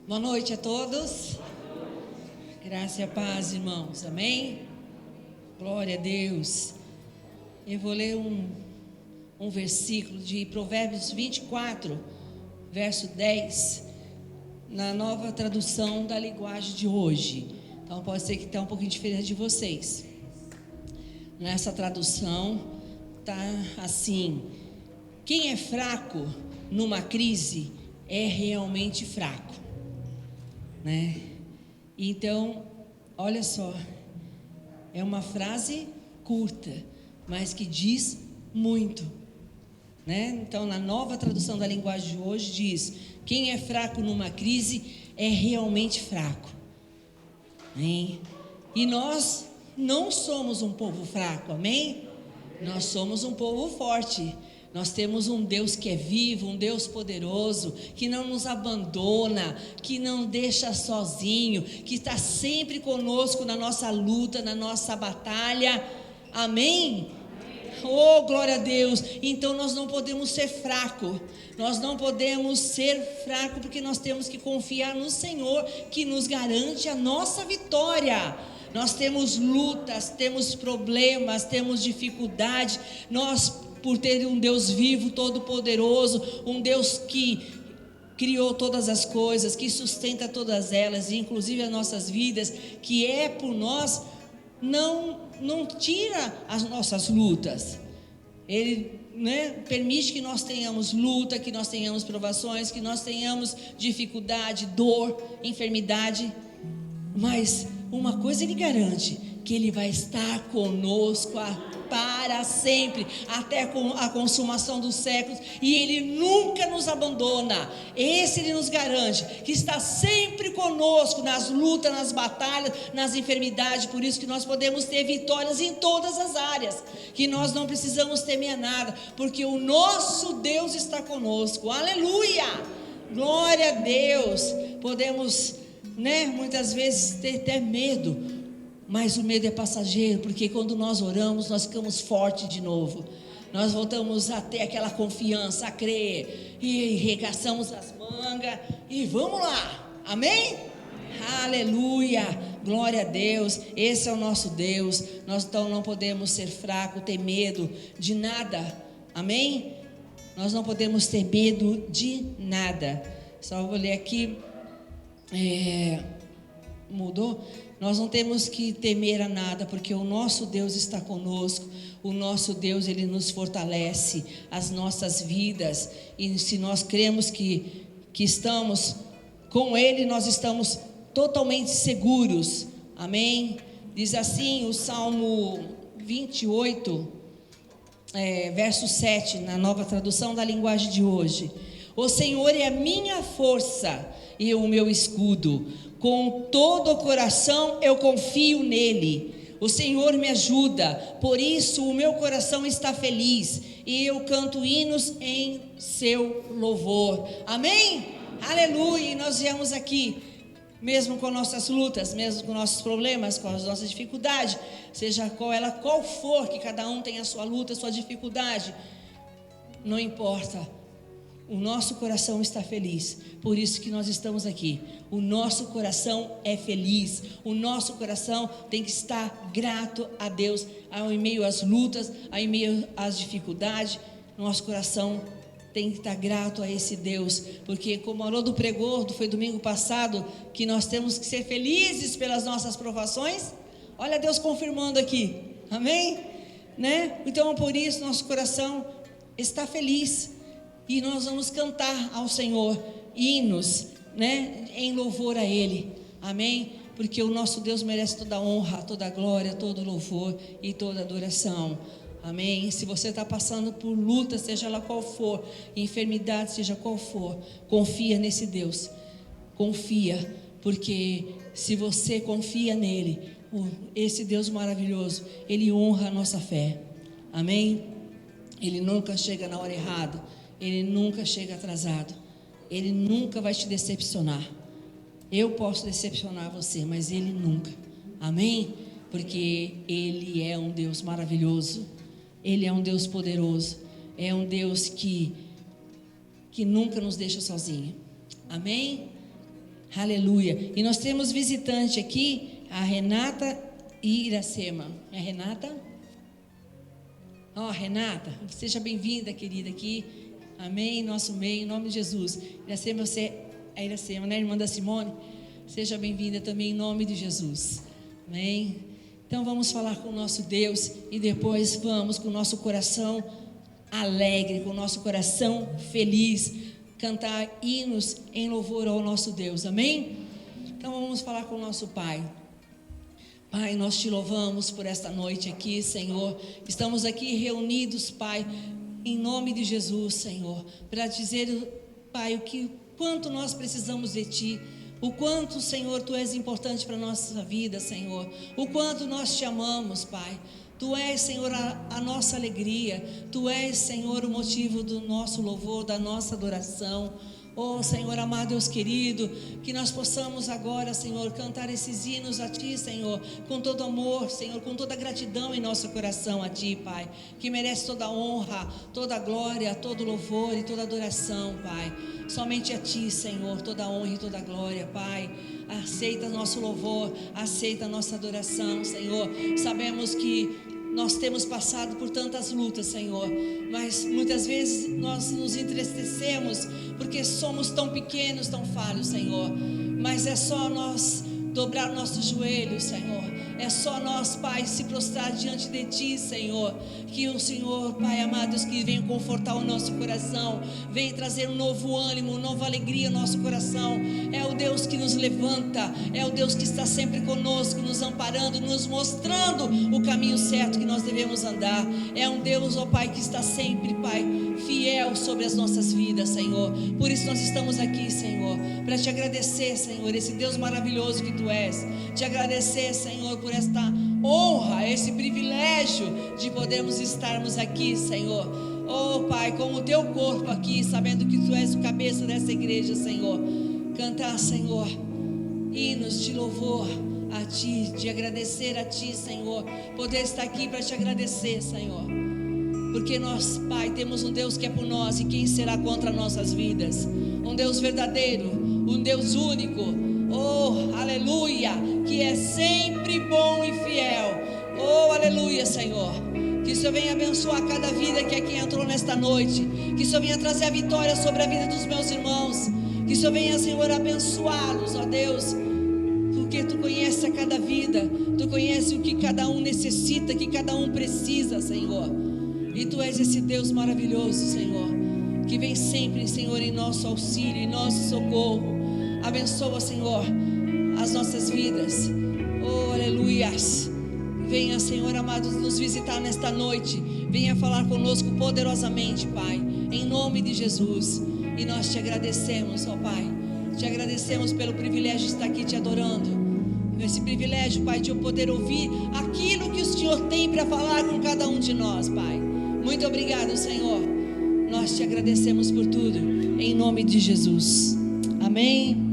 Boa noite a todos. Graça e a paz, irmãos. Amém? Glória a Deus. Eu vou ler um versículo de Provérbios 24, verso 10, na nova tradução da linguagem de hoje. Então pode ser que está um pouquinho diferente de vocês. Nessa tradução está assim: quem é fraco numa crise é realmente fraco. Né? Então, olha só, é uma frase curta, mas que diz muito, né? Então, na nova tradução da linguagem de hoje diz: quem é fraco numa crise é realmente fraco. Amém? E nós não somos um povo fraco, amém? Nós somos um povo forte. Nós temos um Deus que é vivo, um Deus poderoso, que não nos abandona, que não deixa sozinho, que está sempre conosco na nossa luta, na nossa batalha. Amém? Oh, glória a Deus. Então nós não podemos ser fracos. Nós não podemos ser fracos porque nós temos que confiar no Senhor, que nos garante a nossa vitória. Nós temos lutas, temos problemas, temos dificuldade. Nós, por ter um Deus vivo, todo-poderoso, um Deus que criou todas as coisas, que sustenta todas elas, inclusive as nossas vidas, que é por nós, não tira as nossas lutas. Ele, permite que nós tenhamos luta, que nós tenhamos provações, que nós tenhamos dificuldade, dor, enfermidade, mas uma coisa Ele garante: que Ele vai estar conosco para sempre, até a consumação dos séculos, e Ele nunca nos abandona. Esse Ele nos garante, que está sempre conosco nas lutas, nas batalhas, nas enfermidades. Por isso que nós podemos ter vitórias em todas as áreas, que nós não precisamos temer nada, porque o nosso Deus está conosco. Aleluia, glória a Deus. Podemos, muitas vezes ter até medo, mas o medo é passageiro, porque quando nós oramos, nós ficamos fortes de novo. Nós voltamos a ter aquela confiança, a crer, e regaçamos as mangas, e vamos lá, amém? Aleluia, glória a Deus. Esse é o nosso Deus. Nós então não podemos ser fracos, ter medo de nada, amém? Nós não podemos ter medo de nada. Só vou ler aqui, mudou? Nós não temos que temer a nada, porque o nosso Deus está conosco. O nosso Deus, Ele nos fortalece as nossas vidas. E se nós cremos que estamos com Ele, nós estamos totalmente seguros. Amém? Diz assim o Salmo 28, verso 7, na nova tradução da linguagem de hoje: o Senhor é a minha força e o meu escudo. Com todo o coração eu confio nele. O Senhor me ajuda, por isso o meu coração está feliz, e eu canto hinos em seu louvor. Amém? Aleluia. E nós viemos aqui, mesmo com nossas lutas, mesmo com nossos problemas, com as nossas dificuldades, seja qual for, que cada um tem a sua luta, a sua dificuldade, não importa. O nosso coração está feliz, por isso que nós estamos aqui. O nosso coração é feliz, o nosso coração tem que estar grato a Deus, em meio às lutas, em meio às dificuldades. Nosso coração tem que estar grato a esse Deus, porque como o Haroldo pregou, foi domingo passado, que nós temos que ser felizes pelas nossas provações. Olha Deus confirmando aqui, amém? Então por isso nosso coração está feliz. E nós vamos cantar ao Senhor hinos, em louvor a Ele, amém? Porque o nosso Deus merece toda a honra, toda a glória, todo o louvor e toda a adoração, amém? Se você está passando por luta, seja lá qual for, enfermidade, seja qual for, confia nesse Deus, confia, porque se você confia nele, esse Deus maravilhoso, ele honra a nossa fé. Amém? Ele nunca chega na hora errada, ele nunca chega atrasado, ele nunca vai te decepcionar. Eu posso decepcionar você, mas ele nunca. Amém? Porque ele é um Deus maravilhoso, ele é um Deus poderoso, é um Deus que nunca nos deixa sozinhos. Amém? Aleluia. E nós temos visitante aqui, a Renata e Iracema. É Renata? Renata, seja bem-vinda, querida, aqui. Amém? Em nosso meio, em nome de Jesus. Iracema, você é Iracema, né? Irmã da Simone. Seja bem-vinda também em nome de Jesus. Amém? Então vamos falar com o nosso Deus e depois vamos com o nosso coração alegre, com o nosso coração feliz, cantar hinos em louvor ao nosso Deus. Amém? Então vamos falar com o nosso Pai. Pai, nós te louvamos por esta noite aqui, Senhor. Estamos aqui reunidos, Pai, em nome de Jesus, Senhor, para dizer, Pai, quanto nós precisamos de Ti, o quanto, Senhor, Tu és importante para a nossa vida, Senhor, o quanto nós te amamos, Pai. Tu és, Senhor, a nossa alegria, Tu és, Senhor, o motivo do nosso louvor, da nossa adoração. Oh, Senhor amado, Deus querido, que nós possamos agora, Senhor, cantar esses hinos a Ti, Senhor, com todo amor, Senhor, com toda gratidão em nosso coração a Ti, Pai, que merece toda a honra, toda a glória, todo louvor e toda adoração, Pai. Somente a Ti, Senhor, toda a honra e toda a glória, Pai. Aceita nosso louvor, aceita a nossa adoração, Senhor. Sabemos que nós temos passado por tantas lutas, Senhor, mas muitas vezes nós nos entristecemos porque somos tão pequenos, tão falhos, Senhor. Mas é só nós dobrar nossos joelhos, Senhor. É só nós, Pai, se prostrar diante de Ti, Senhor. Que o Senhor, Pai amado, Deus, que venha confortar o nosso coração, venha trazer um novo ânimo, uma nova alegria ao nosso coração. É o Deus que nos levanta, é o Deus que está sempre conosco, nos amparando, nos mostrando o caminho certo que nós devemos andar. É um Deus, ó Pai, que está sempre, Pai, fiel sobre as nossas vidas, Senhor. Por isso nós estamos aqui, Senhor, para Te agradecer, Senhor, esse Deus maravilhoso que Tu és. Te agradecer, Senhor, por esta honra, esse privilégio de podermos estarmos aqui, Senhor. Oh, Pai, com o Teu corpo aqui, sabendo que Tu és o cabeça dessa igreja, Senhor. Cantar, Senhor, hinos de louvor a Ti, de agradecer a Ti, Senhor. Poder estar aqui para Te agradecer, Senhor. Porque nós, Pai, temos um Deus que é por nós e quem será contra nossas vidas? Um Deus verdadeiro, um Deus único. Oh, aleluia, que é sempre bom e fiel. Oh, aleluia, Senhor. Que o Senhor venha abençoar cada vida que aqui entrou nesta noite. Que o Senhor venha trazer a vitória sobre a vida dos meus irmãos. Que o Senhor venha, Senhor, abençoá-los, ó Deus. Porque Tu conheces a cada vida. Tu conheces o que cada um necessita, que cada um precisa, Senhor. E Tu és esse Deus maravilhoso, Senhor, que vem sempre, Senhor, em nosso auxílio, em nosso socorro. Abençoa, Senhor, as nossas vidas. Oh, aleluias. Venha, Senhor amado, nos visitar nesta noite. Venha falar conosco poderosamente, Pai, em nome de Jesus. E nós Te agradecemos, ó Pai. Te agradecemos pelo privilégio de estar aqui Te adorando. Esse privilégio, Pai, de eu poder ouvir aquilo que o Senhor tem para falar com cada um de nós, Pai. Muito obrigado, Senhor. Nós Te agradecemos por tudo, em nome de Jesus. Amém.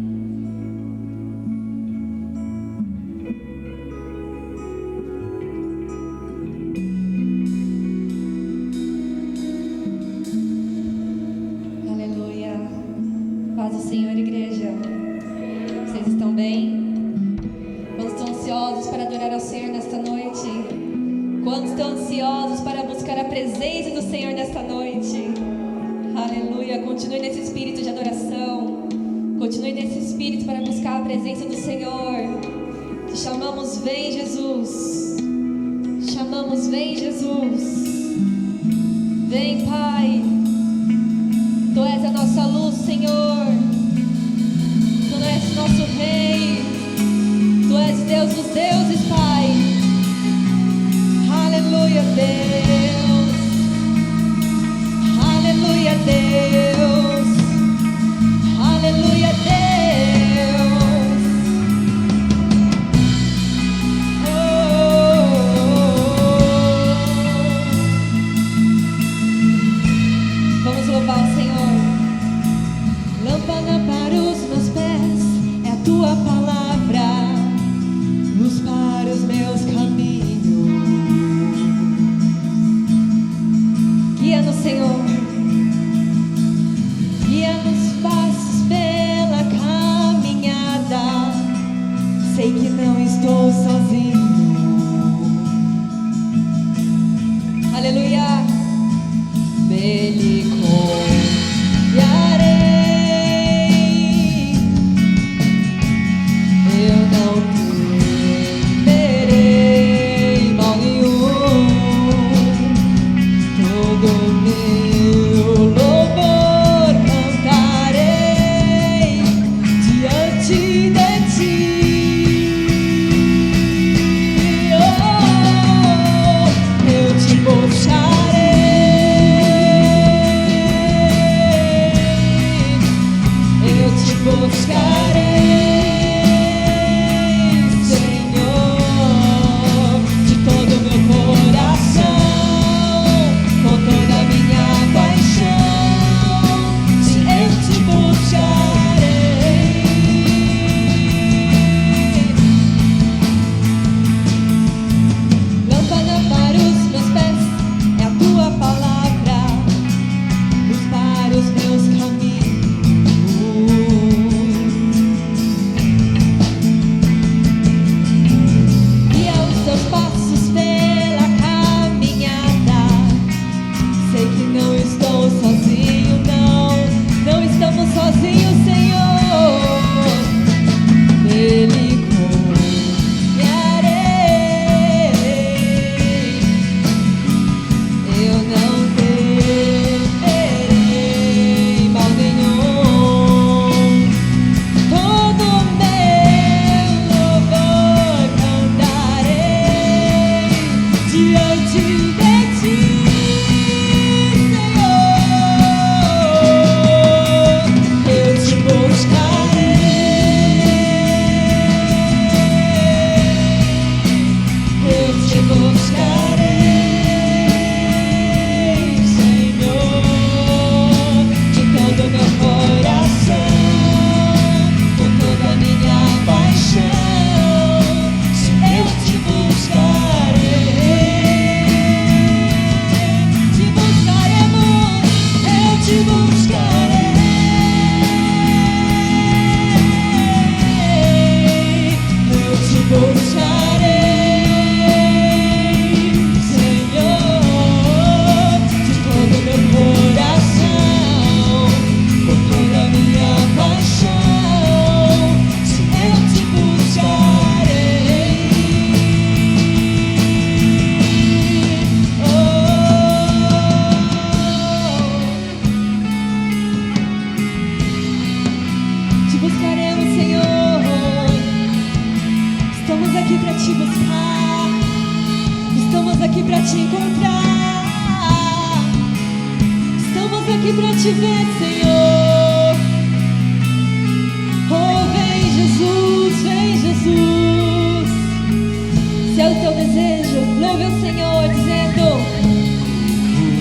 Continue nesse espírito de adoração. Continue nesse espírito para buscar a presença do Senhor. Te chamamos, vem Jesus. Chamamos, vem Jesus. Vem, Pai. Tu és a nossa luz, Senhor. Tu és nosso Rei. Tu és Deus dos deuses, Pai. Aleluia, Deus. Aleluia, Deus. Aleluia, Deus. tua palavra, luz para os meus caminhos. Guia-nos, Senhor, guia-nos passos pela caminhada. Sei que não estou sozinho. Aleluia. Nele confiarei, eu não temerei mal nenhum. Todo meu louvor cantarei diante de ti. Eu te buscarei, Senhor, de todo o meu coração, com toda a minha paixão. Sim, eu te buscarei. Lâmpada para os meus pés é a tua palavra, luz para os meus caminhos.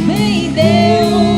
Vem Deus.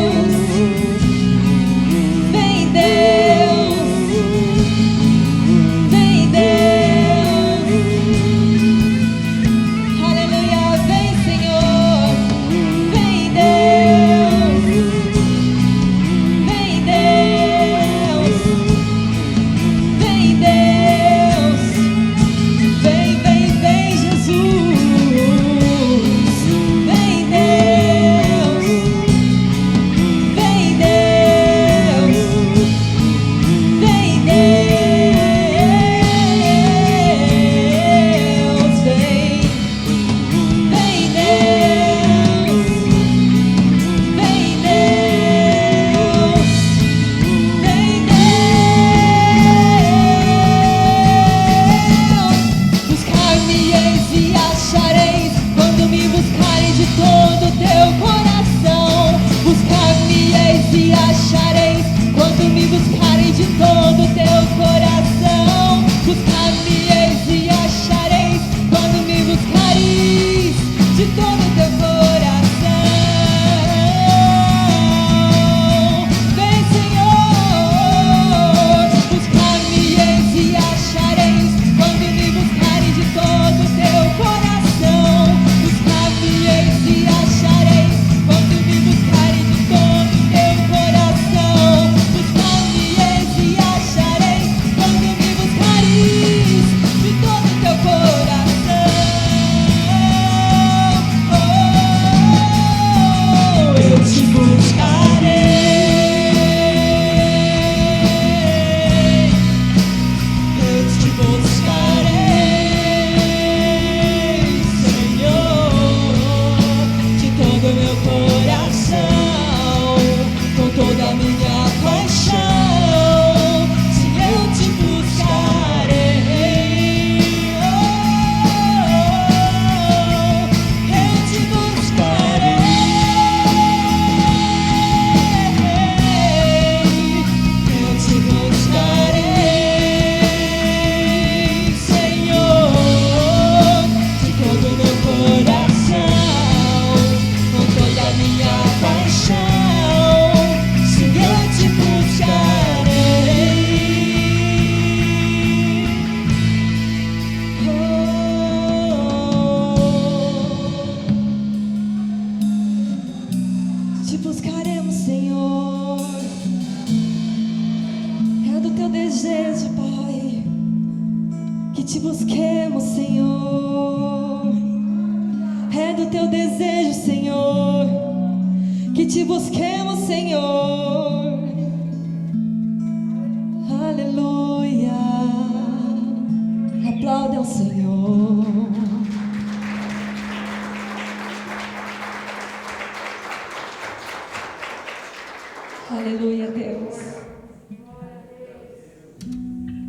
Aleluia, Deus.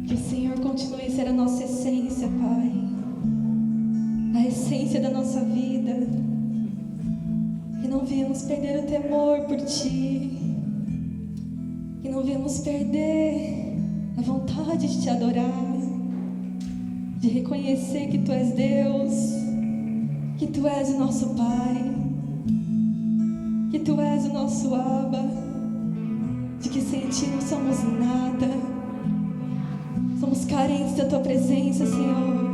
Que o Senhor continue a ser a nossa essência, Pai. A essência da nossa vida. Que não venhamos perder o temor por Ti. Que não venhamos perder a vontade de Te adorar. De reconhecer que Tu és Deus. Que Tu és o nosso Pai. Que Tu és o nosso Abba. De que sem Ti não somos nada. Somos carentes da Tua presença, Senhor.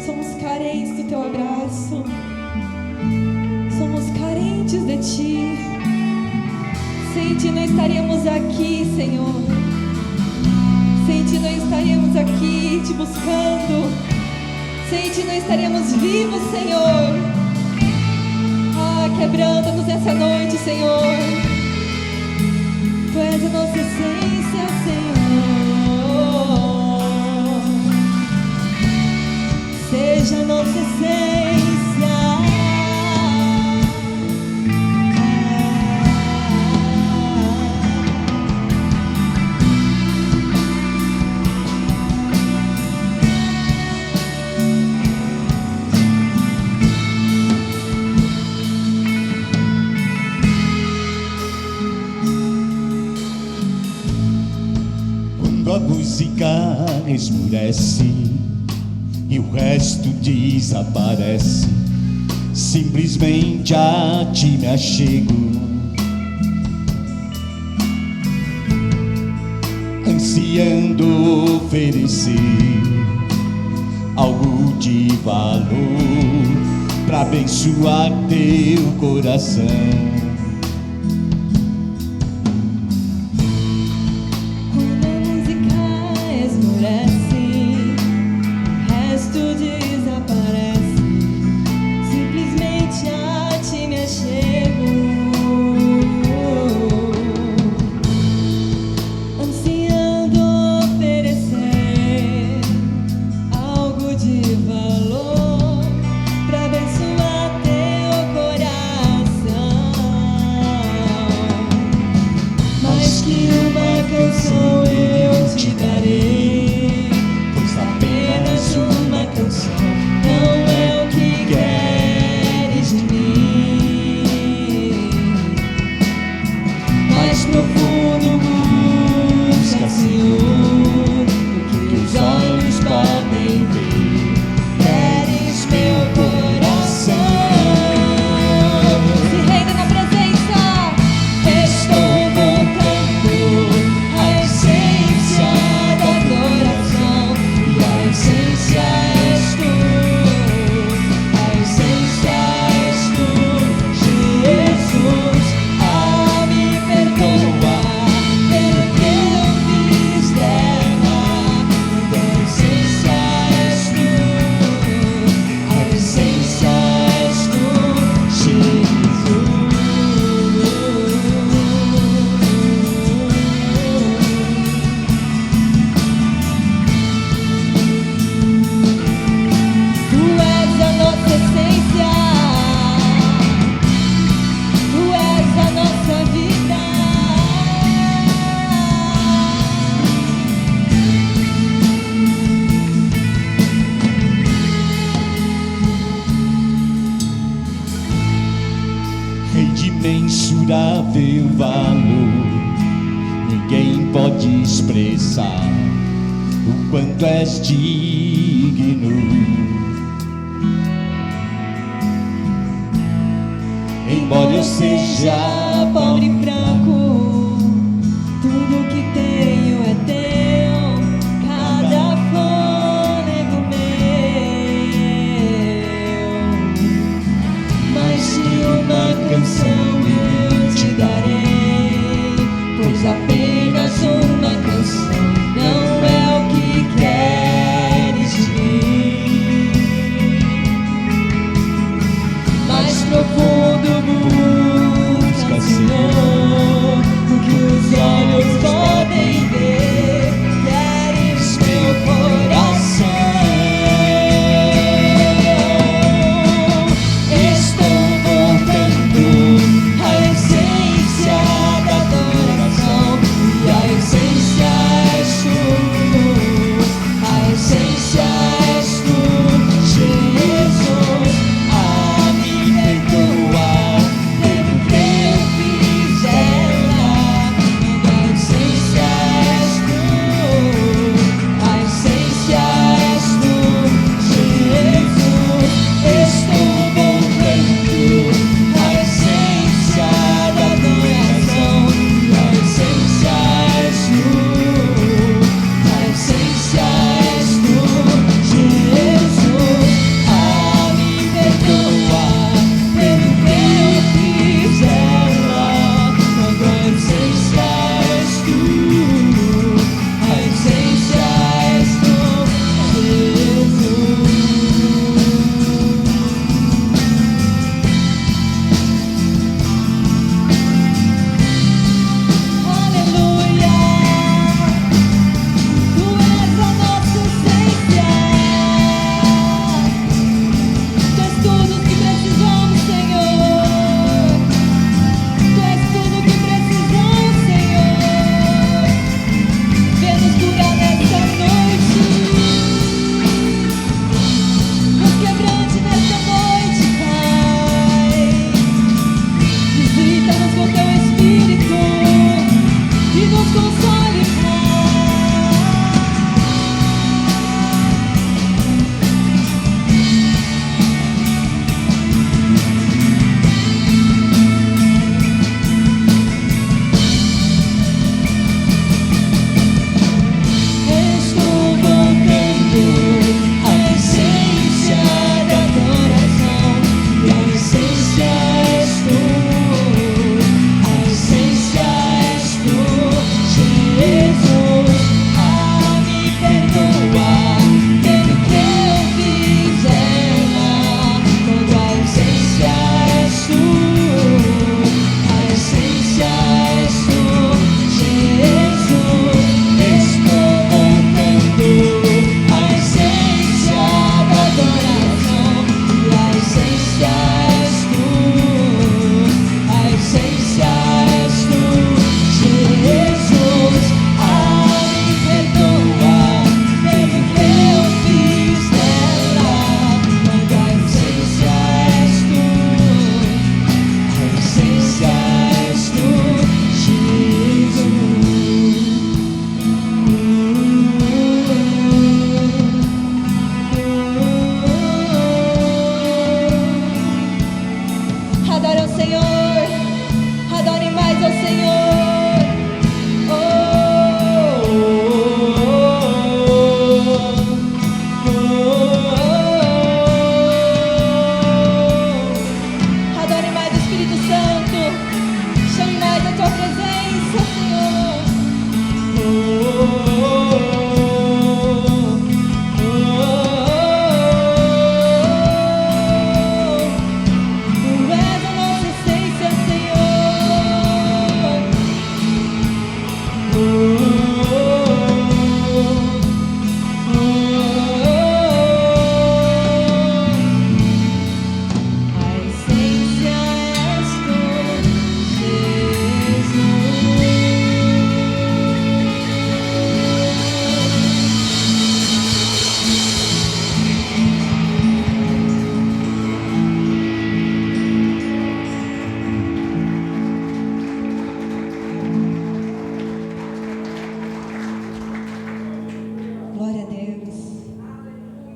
Somos carentes do Teu abraço. Somos carentes de Ti. Sem Ti não estaríamos aqui, Senhor. Sem Ti não estaríamos aqui Te buscando. Sem Ti não estaríamos vivos, Senhor. Quebranta-nos essa noite, Senhor. Tu és a nossa essência, Senhor. Seja a nossa essência. A música esmurece e o resto desaparece. Simplesmente a Ti me achego, ansiando oferecer algo de valor para abençoar Teu coração. Valor para abençoar teu coração. imensurável valor. Ninguém pode expressar o quanto és digno. Embora eu seja pobre e fraco, tudo que tenho é teu, cada fôlego meu. Mas de uma canção eu te darei, pois apenas uma canção não é o que queres de mim. Mais profundo busca, Senhor,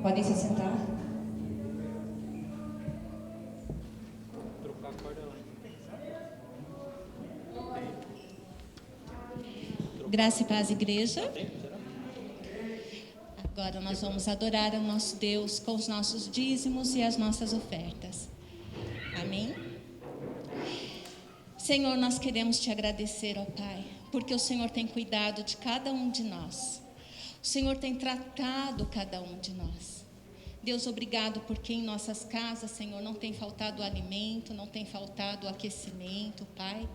Podem se sentar. Graça e paz, igreja. Agora nós vamos adorar ao nosso Deus com os nossos dízimos e as nossas ofertas. Amém? Senhor, nós queremos te agradecer, ó Pai, porque o Senhor tem cuidado de cada um de nós. O Senhor tem tratado cada um de nós. Deus, obrigado porque em nossas casas, Senhor, não tem faltado alimento, não tem faltado aquecimento, Pai.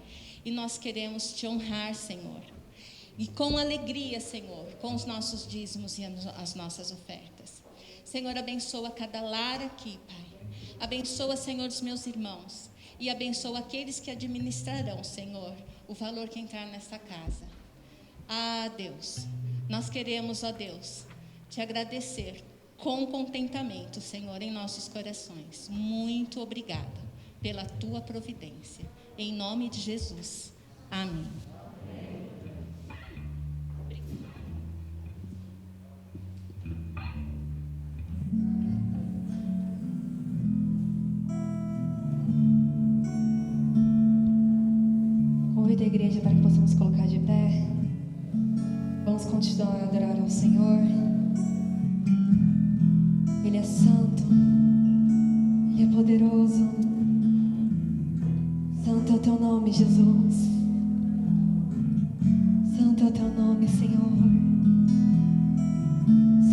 E nós queremos te honrar, Senhor. E com alegria, Senhor, com os nossos dízimos e as nossas ofertas. Senhor, abençoa cada lar aqui, Pai. Abençoa, Senhor, os meus irmãos. E abençoa aqueles que administrarão, Senhor, o valor que entrar nesta casa. Ah, Deus, nós queremos, ó Deus, te agradecer com contentamento, Senhor, em nossos corações. Muito obrigada pela tua providência. Em nome de Jesus. Amém. Convido a igreja para que possamos colocar de pé. Vamos continuar a adorar ao Senhor. Ele é santo, Ele é poderoso. Santo é o teu nome, Jesus. Santo é o teu nome, Senhor.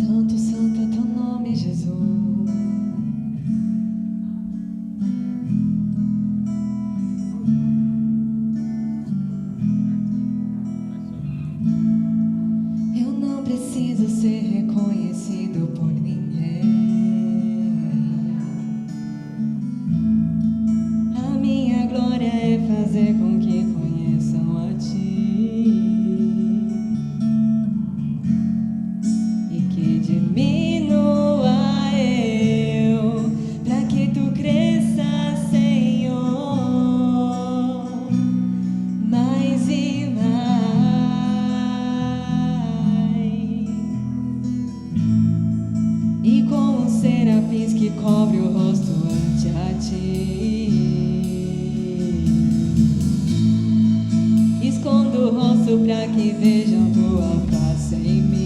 Santo, santo é o teu nome, Jesus. Eu não preciso ser reconhecido por ninguém. A minha glória é fazer com que conheçam a Ti e que diminua eu, para que Tu cresça, Senhor, mais e mais. E como os serafins que cobre o rosto ante a Ti, escondo o rosto para que vejam Tua face em mim,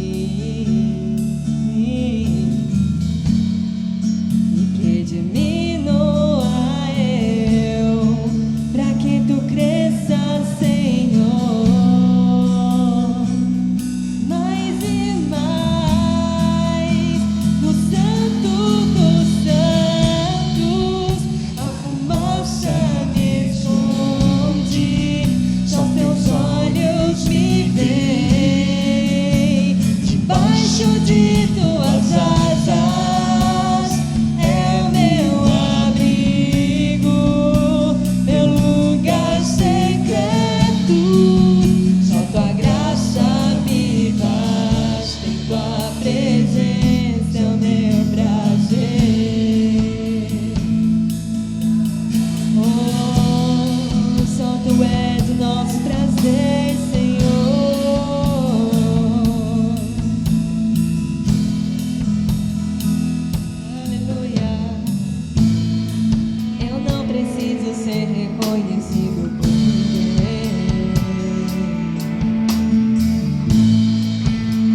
e que diminua eu, para que Tu cresça, Senhor, mais e mais. No Santo dos Santos, a fumaça me esconde, só Teus olhos me veem. Debaixo de Tuas asas é o meu abrigo, meu lugar secreto. Só Tua graça me basta, em Tua presença é o meu prazer. Oh, só Tu és o nosso prazer, Senhor. Aleluia. Eu não preciso ser reconhecido por ninguém.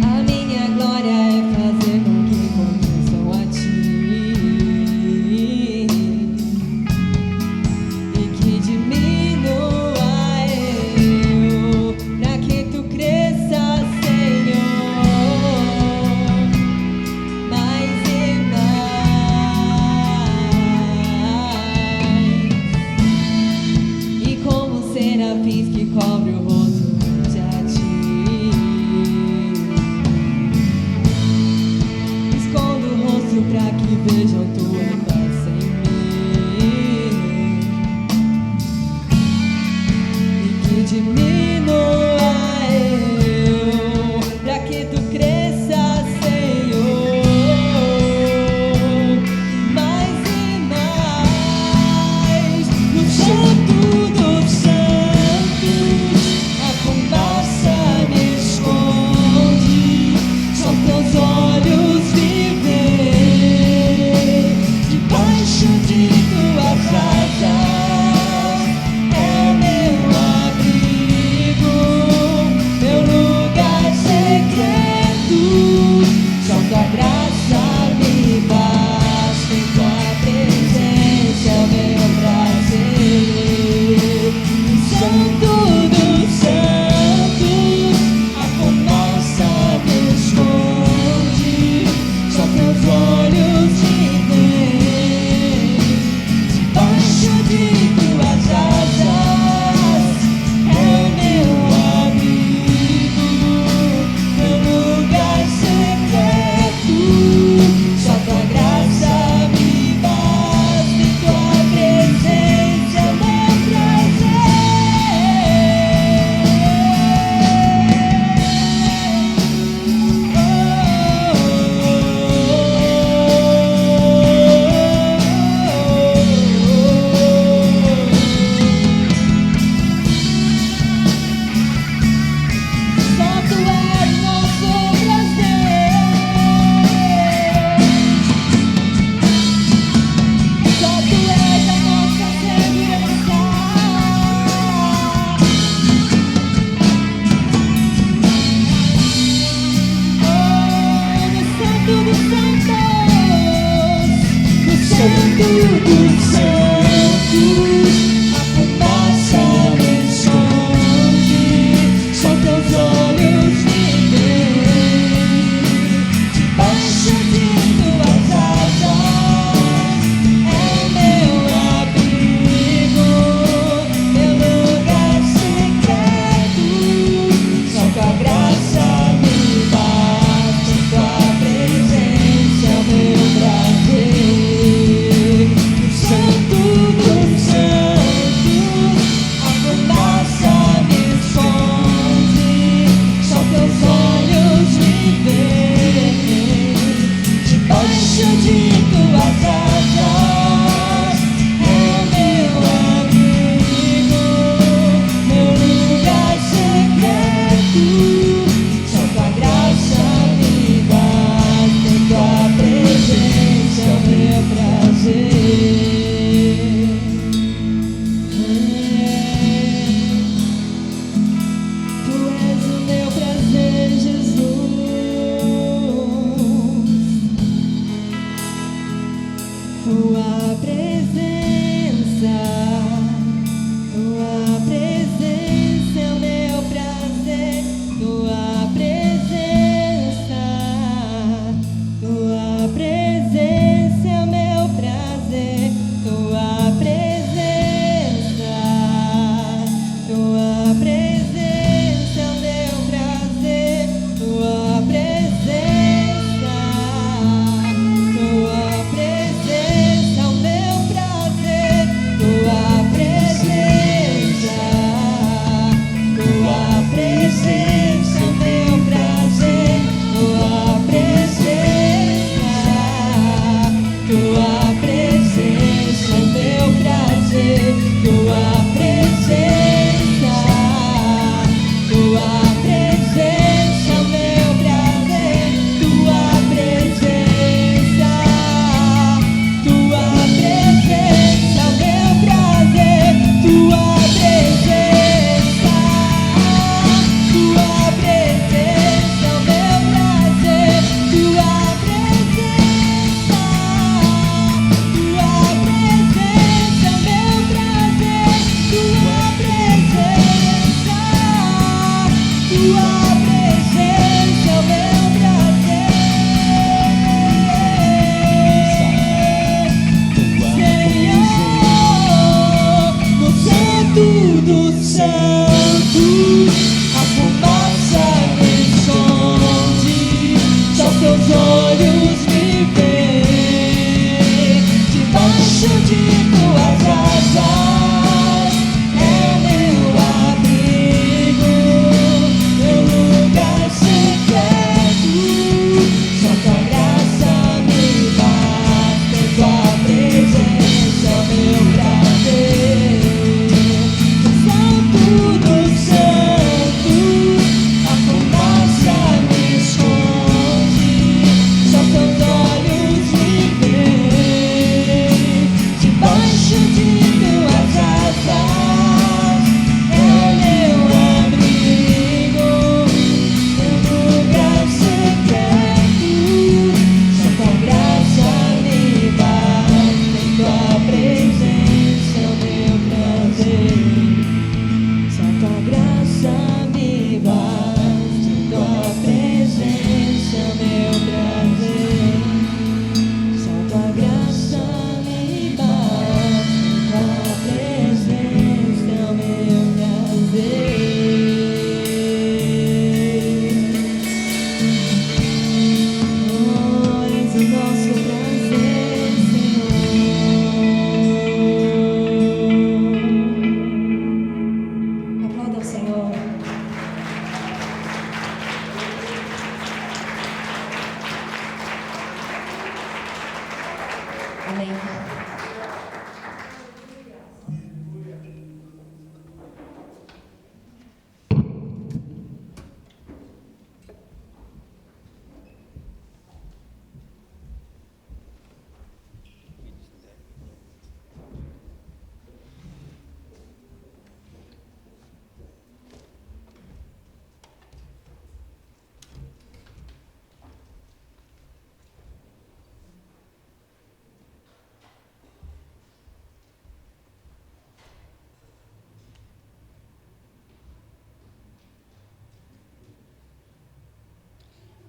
A minha glória é fazer com que conheçam a Ti e que diminua eu, para que Tu cresça, Senhor, mais e mais. E como os serafins que cobre o rosto ante a Ti, escondo o rosto para que vejam Tua face em mim, e que diminua eu, para que Tu cresça, Senhor, mais e mais. No Santo dos Santos, a fumaça me esconde, só Teus olhos me veem. Tua presença é o meu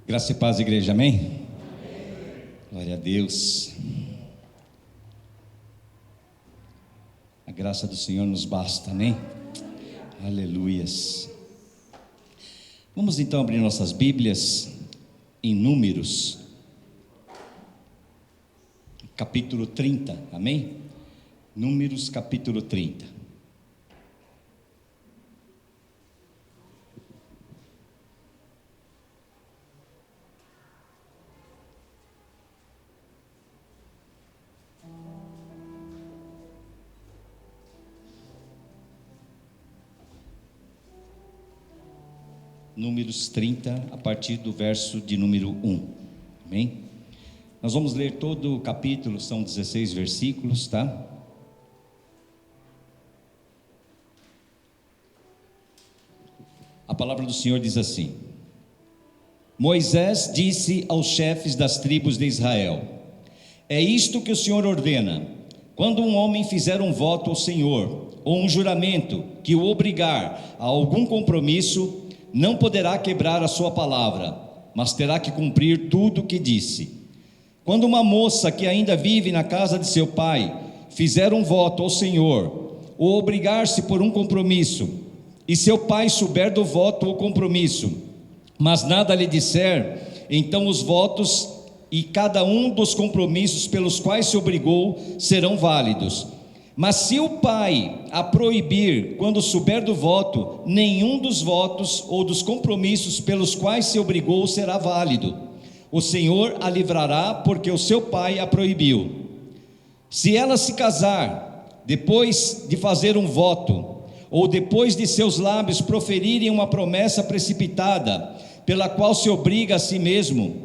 Graça e paz, igreja, amém? Glória a Deus. A graça do Senhor nos basta, amém? Aleluias. Vamos então abrir nossas Bíblias em Números, capítulo 30, amém? Números, capítulo 30. Números 30, a partir do verso de número 1, amém? Nós vamos ler todo o capítulo, são 16 versículos, tá? A palavra do Senhor diz assim: Moisés disse aos chefes das tribos de Israel: É isto que o Senhor ordena: quando um homem fizer um voto ao Senhor, ou um juramento que o obrigar a algum compromisso, não poderá quebrar a sua palavra, mas terá que cumprir tudo o que disse. Quando uma moça que ainda vive na casa de seu pai fizer um voto ao Senhor, ou obrigar-se por um compromisso, e seu pai souber do voto ou compromisso, mas nada lhe disser, então os votos e cada um dos compromissos pelos quais se obrigou serão válidos. Mas se o pai a proibir quando souber do voto, nenhum dos votos ou dos compromissos pelos quais se obrigou será válido. O Senhor a livrará, porque o seu pai a proibiu. Se ela se casar, depois de fazer um voto, ou depois de seus lábios proferirem uma promessa precipitada, pela qual se obriga a si mesmo,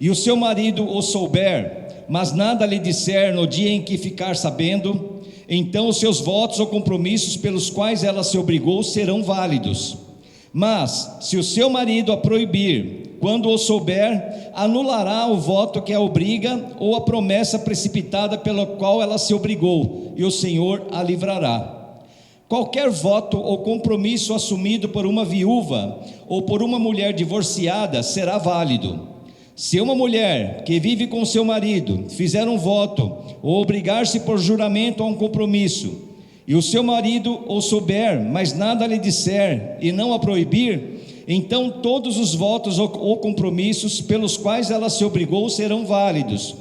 e o seu marido o souber, mas nada lhe disser no dia em que ficar sabendo, então os seus votos ou compromissos pelos quais ela se obrigou serão válidos. Mas se o seu marido a proibir, quando o souber, anulará o voto que a obriga ou a promessa precipitada pela qual ela se obrigou, e o Senhor a livrará. Qualquer voto ou compromisso assumido por uma viúva ou por uma mulher divorciada será válido. Se uma mulher que vive com seu marido fizer um voto ou obrigar-se por juramento a um compromisso, e o seu marido o souber, mas nada lhe disser e não a proibir, então todos os votos ou compromissos pelos quais ela se obrigou serão válidos.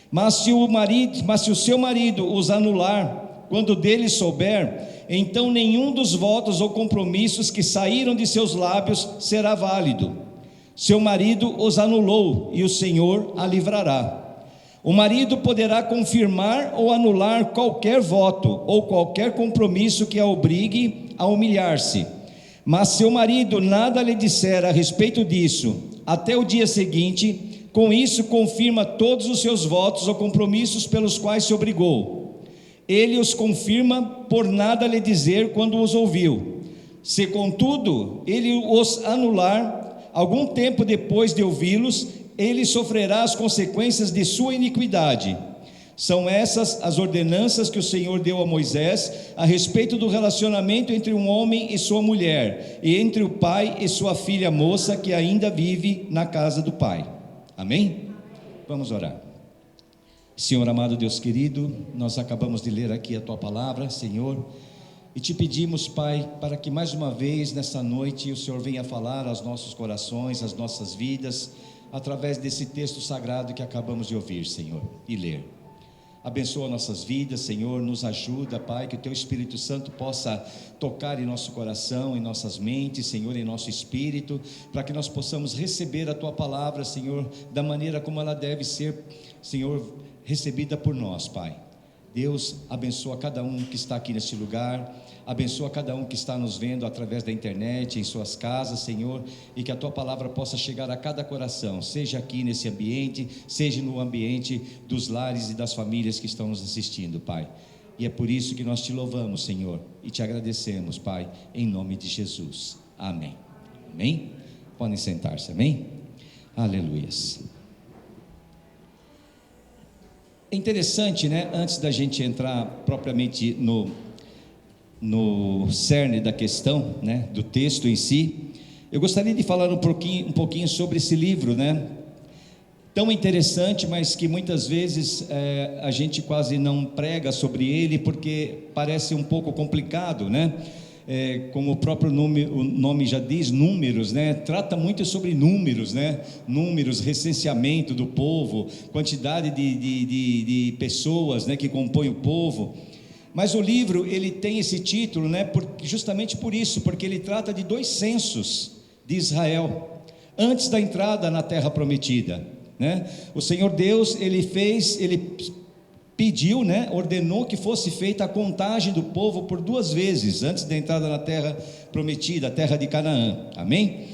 Mas se o seu marido os anular, quando dele souber, então nenhum dos votos ou compromissos que saíram de seus lábios será válido. Seu marido os anulou, e o Senhor a livrará. O marido poderá confirmar ou anular qualquer voto ou qualquer compromisso que a obrigue a humilhar-se. Mas se o marido nada lhe disser a respeito disso, até o dia seguinte, com isso confirma todos os seus votos ou compromissos pelos quais se obrigou. Ele os confirma por nada lhe dizer quando os ouviu. Se contudo ele os anular, algum tempo depois de ouvi-los, ele sofrerá as consequências de sua iniquidade. São essas as ordenanças que o Senhor deu a Moisés a respeito do relacionamento entre um homem e sua mulher, e entre o pai e sua filha moça que ainda vive na casa do pai. Amém? Vamos orar. Senhor amado, Deus querido, nós acabamos de ler aqui a tua palavra, Senhor, e te pedimos, Pai, para que mais uma vez nessa noite o Senhor venha falar aos nossos corações, às nossas vidas, através desse texto sagrado que acabamos de ouvir, Senhor, e ler. Abençoa nossas vidas, Senhor, nos ajuda, Pai, que o Teu Espírito Santo possa tocar em nosso coração, em nossas mentes, Senhor, em nosso espírito, para que nós possamos receber a Tua palavra, Senhor, da maneira como ela deve ser, Senhor, recebida por nós, Pai. Deus, abençoa cada um que está aqui neste lugar, abençoa cada um que está nos vendo através da internet, em suas casas, Senhor, e que a Tua palavra possa chegar a cada coração, seja aqui nesse ambiente, seja no ambiente dos lares e das famílias que estão nos assistindo, Pai. E é por isso que nós Te louvamos, Senhor, e Te agradecemos, Pai, em nome de Jesus. Amém. Amém? Podem sentar-se, amém? Aleluias. É interessante, né? Antes da gente entrar propriamente no cerne da questão, né? Do texto em si, Eu gostaria de falar um pouquinho sobre esse livro, né? Tão interessante, mas que muitas vezes a gente quase não prega sobre ele, porque parece um pouco complicado, né? Como o próprio o nome já diz, números, né? Trata muito sobre números, né? Números, recenseamento do povo, quantidade de pessoas, né, que compõem o povo. Mas o livro, ele tem esse título, né, justamente por isso, porque ele trata de 2 censos de Israel, antes da entrada na terra prometida, né? O Senhor Deus, ele pediu, né, ordenou que fosse feita a contagem do povo por 2 vezes, antes da entrada na terra prometida, a terra de Canaã, amém?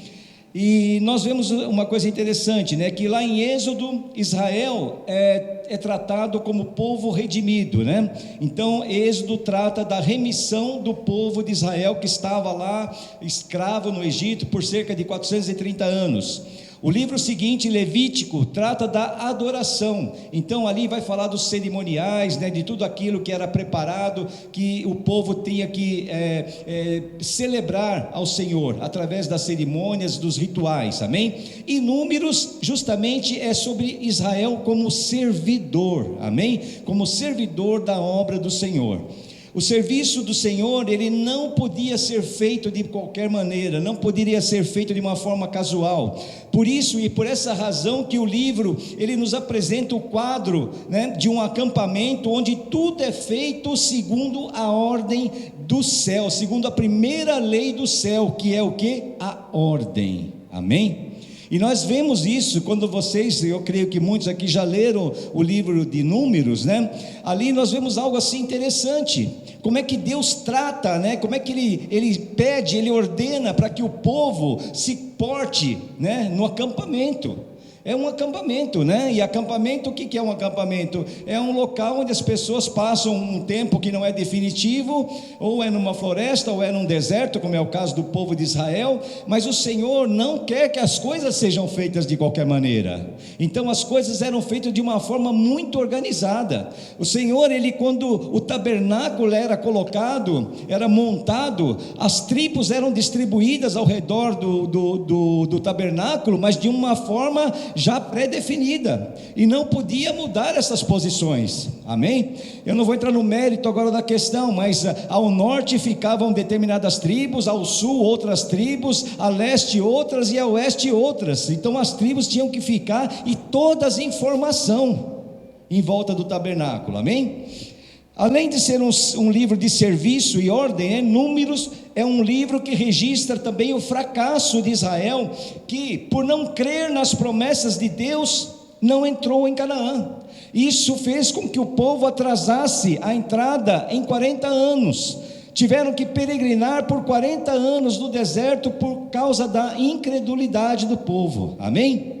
E nós vemos uma coisa interessante, né, que lá em Êxodo, Israel é tratado como povo redimido, né? Então Êxodo trata da remissão do povo de Israel, que estava lá escravo no Egito por cerca de 430 anos. O livro seguinte, Levítico, trata da adoração. Então ali vai falar dos cerimoniais, né, de tudo aquilo que era preparado, que o povo tinha que celebrar ao Senhor, através das cerimônias, dos rituais, amém? E Números justamente é sobre Israel como servidor, amém? Como servidor da obra do Senhor. O serviço do Senhor, ele não podia ser feito de qualquer maneira, não poderia ser feito de uma forma casual. Por isso e por essa razão que o livro, ele nos apresenta o quadro, né, de um acampamento onde tudo é feito segundo a ordem do céu, segundo a primeira lei do céu, que é o quê? A ordem, amém? E nós vemos isso quando vocês, eu creio que muitos aqui já leram o livro de Números, né? Ali nós vemos algo assim interessante, como é que Deus trata, né? Como é que ele pede, ele ordena para que o povo se porte, né, no acampamento. É um acampamento, né? E acampamento, o que é um acampamento? É um local onde as pessoas passam um tempo que não é definitivo, ou é numa floresta, ou é num deserto, como é o caso do povo de Israel, mas o Senhor não quer que as coisas sejam feitas de qualquer maneira. Então as coisas eram feitas de uma forma muito organizada. O Senhor, ele, quando o tabernáculo era colocado, era montado, as tribos eram distribuídas ao redor do tabernáculo, mas de uma forma já pré-definida, e não podia mudar essas posições, amém? Eu não vou entrar no mérito agora da questão, mas ao norte ficavam determinadas tribos, ao sul outras tribos, a leste outras e a oeste outras. Então as tribos tinham que ficar, e todas em formação em volta do tabernáculo, amém? Além de ser um livro de serviço e ordem, Números é um livro que registra também o fracasso de Israel, que por não crer nas promessas de Deus, não entrou em Canaã. Isso fez com que o povo atrasasse a entrada em 40 anos. Tiveram que peregrinar por 40 anos no deserto por causa da incredulidade do povo, amém?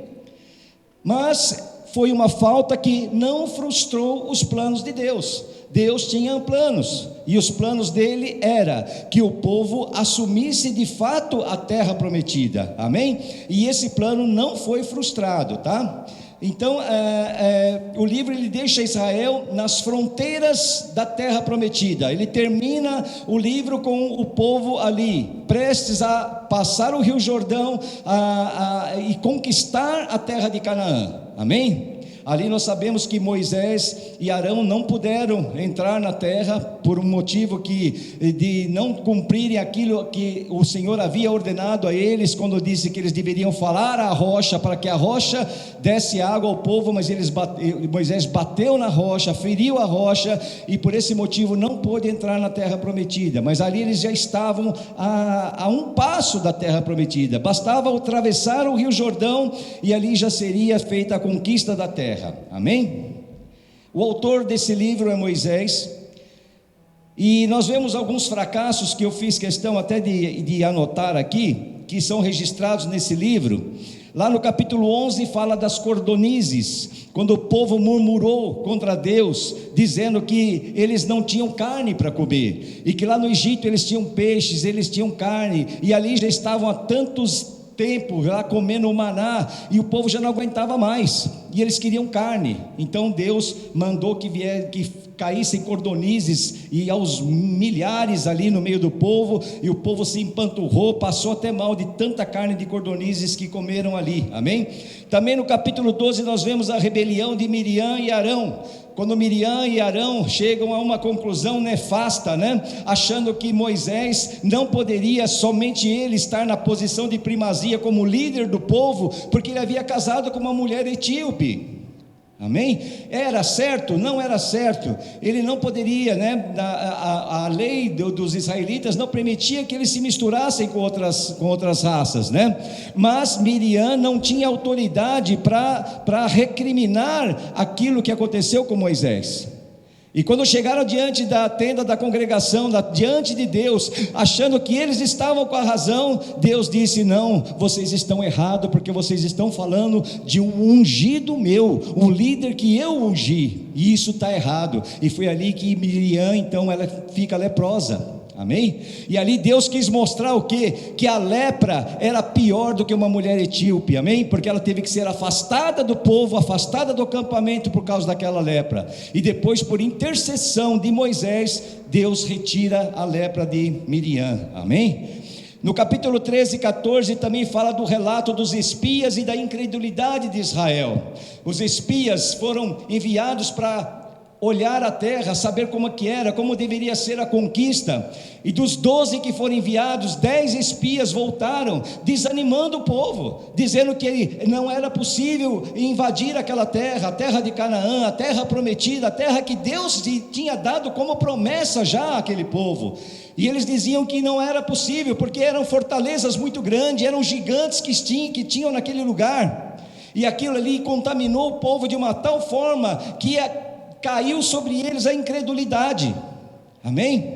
Mas foi uma falta que não frustrou os planos de Deus. Deus tinha planos, e os planos dele era que o povo assumisse de fato a terra prometida, amém? E esse plano não foi frustrado, tá? Então o livro, ele deixa Israel nas fronteiras da terra prometida. Ele termina o livro com o povo ali, prestes a passar o rio Jordão e conquistar a terra de Canaã, amém? Ali nós sabemos que Moisés e Arão não puderam entrar na terra por um motivo de não cumprirem aquilo que o Senhor havia ordenado a eles, quando disse que eles deveriam falar à rocha, para que a rocha desse água ao povo, mas Moisés bateu na rocha, feriu a rocha, e por esse motivo não pôde entrar na terra prometida. Mas ali eles já estavam a um passo da terra prometida, bastava atravessar o rio Jordão, e ali já seria feita a conquista da terra, amém? O autor desse livro é Moisés, e nós vemos alguns fracassos que eu fiz questão até de anotar aqui, que são registrados nesse livro. Lá no capítulo 11 fala das cordonizes, quando o povo murmurou contra Deus, dizendo que eles não tinham carne para comer, e que lá no Egito eles tinham peixes, eles tinham carne, e ali já estavam há tantos tempos lá comendo o maná, e o povo já não aguentava mais. e eles queriam carne. Então Deus mandou que caíssem cordonizes, e aos milhares ali no meio do povo, e o povo se empanturrou, passou até mal de tanta carne de cordonizes que comeram ali, amém? Também no capítulo 12 nós vemos a rebelião de Miriam e Arão, quando Miriam e Arão chegam a uma conclusão nefasta, né? Achando que Moisés não poderia, somente ele, estar na posição de primazia como líder do povo, porque ele havia casado com uma mulher etíope. Amém? Era certo? Não era certo. Ele não poderia, né? A lei dos israelitas não permitia que eles se misturassem com outras raças, né? Mas Miriam não tinha autoridade para recriminar aquilo que aconteceu com Moisés. E quando chegaram diante da tenda da congregação, diante de Deus, achando que eles estavam com a razão, Deus disse: não, vocês estão errados, porque vocês estão falando de um ungido meu, um líder que eu ungi, e isso está errado. E foi ali que Miriam, então, ela fica leprosa. Amém? E ali Deus quis mostrar o quê? Que a lepra era pior do que uma mulher etíope, amém? Porque ela teve que ser afastada do povo, afastada do acampamento por causa daquela lepra. E depois, por intercessão de Moisés, Deus retira a lepra de Miriam, amém? No capítulo 13 e 14 também fala do relato dos espias e da incredulidade de Israel. Os espias foram enviados para olhar a terra, saber como que era, como deveria ser a conquista, e dos 12 que foram enviados, 10 espias voltaram, desanimando o povo, dizendo que não era possível invadir aquela terra, a terra de Canaã, a terra prometida, a terra que Deus tinha dado como promessa já àquele povo. E eles diziam que não era possível, porque eram fortalezas muito grandes, eram gigantes que tinham naquele lugar, e aquilo ali contaminou o povo de uma tal forma que caiu sobre eles a incredulidade, amém?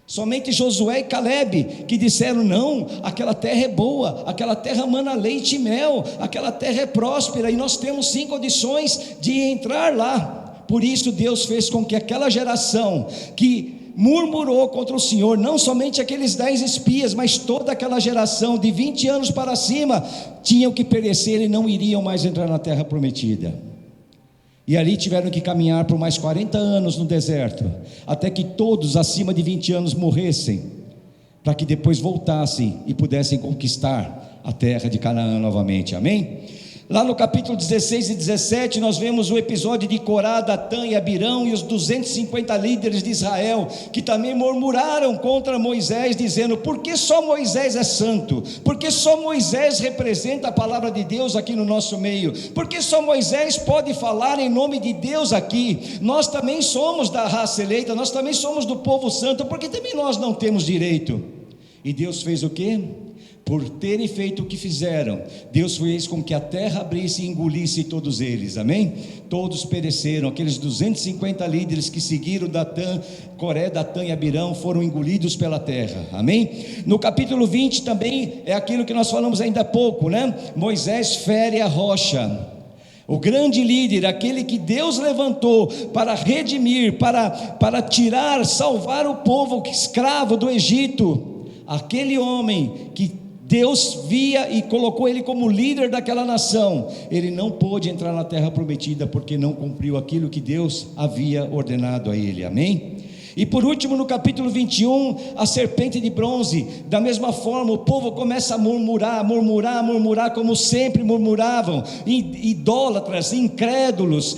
Somente Josué e Caleb que disseram: não, aquela terra é boa, aquela terra mana leite e mel, aquela terra é próspera, e nós temos sim condições de entrar lá. Por isso Deus fez com que aquela geração que murmurou contra o Senhor, não somente aqueles 10 espias, mas toda aquela geração de 20 anos para cima, tinham que perecer e não iriam mais entrar na terra prometida. E ali tiveram que caminhar por mais 40 anos no deserto, até que todos acima de 20 anos morressem, para que depois voltassem e pudessem conquistar a terra de Canaã novamente, amém? Lá no capítulo 16 e 17 nós vemos o episódio de Corá, Datã e Abirão e os 250 líderes de Israel, que também murmuraram contra Moisés, dizendo: por que só Moisés é santo? Por que só Moisés representa a palavra de Deus aqui no nosso meio? Por que só Moisés pode falar em nome de Deus aqui? Nós também somos da raça eleita, nós também somos do povo santo, porque também nós não temos direito? E Deus fez o quê? Por terem feito o que fizeram, Deus fez com que a terra abrisse e engolisse todos eles, amém? Todos pereceram, aqueles 250 líderes que seguiram Coré, Datã e Abirão foram engolidos pela terra, amém? No capítulo 20 também é aquilo que nós falamos ainda há pouco, né? Moisés fere a rocha. O grande líder, aquele que Deus levantou para redimir, para tirar, salvar o povo escravo do Egito, aquele homem que Deus via e colocou ele como líder daquela nação, ele não pôde entrar na terra prometida, porque não cumpriu aquilo que Deus havia ordenado a ele, amém? E por último, no capítulo 21, a serpente de bronze. Da mesma forma, o povo começa a murmurar, como sempre murmuravam, idólatras, incrédulos,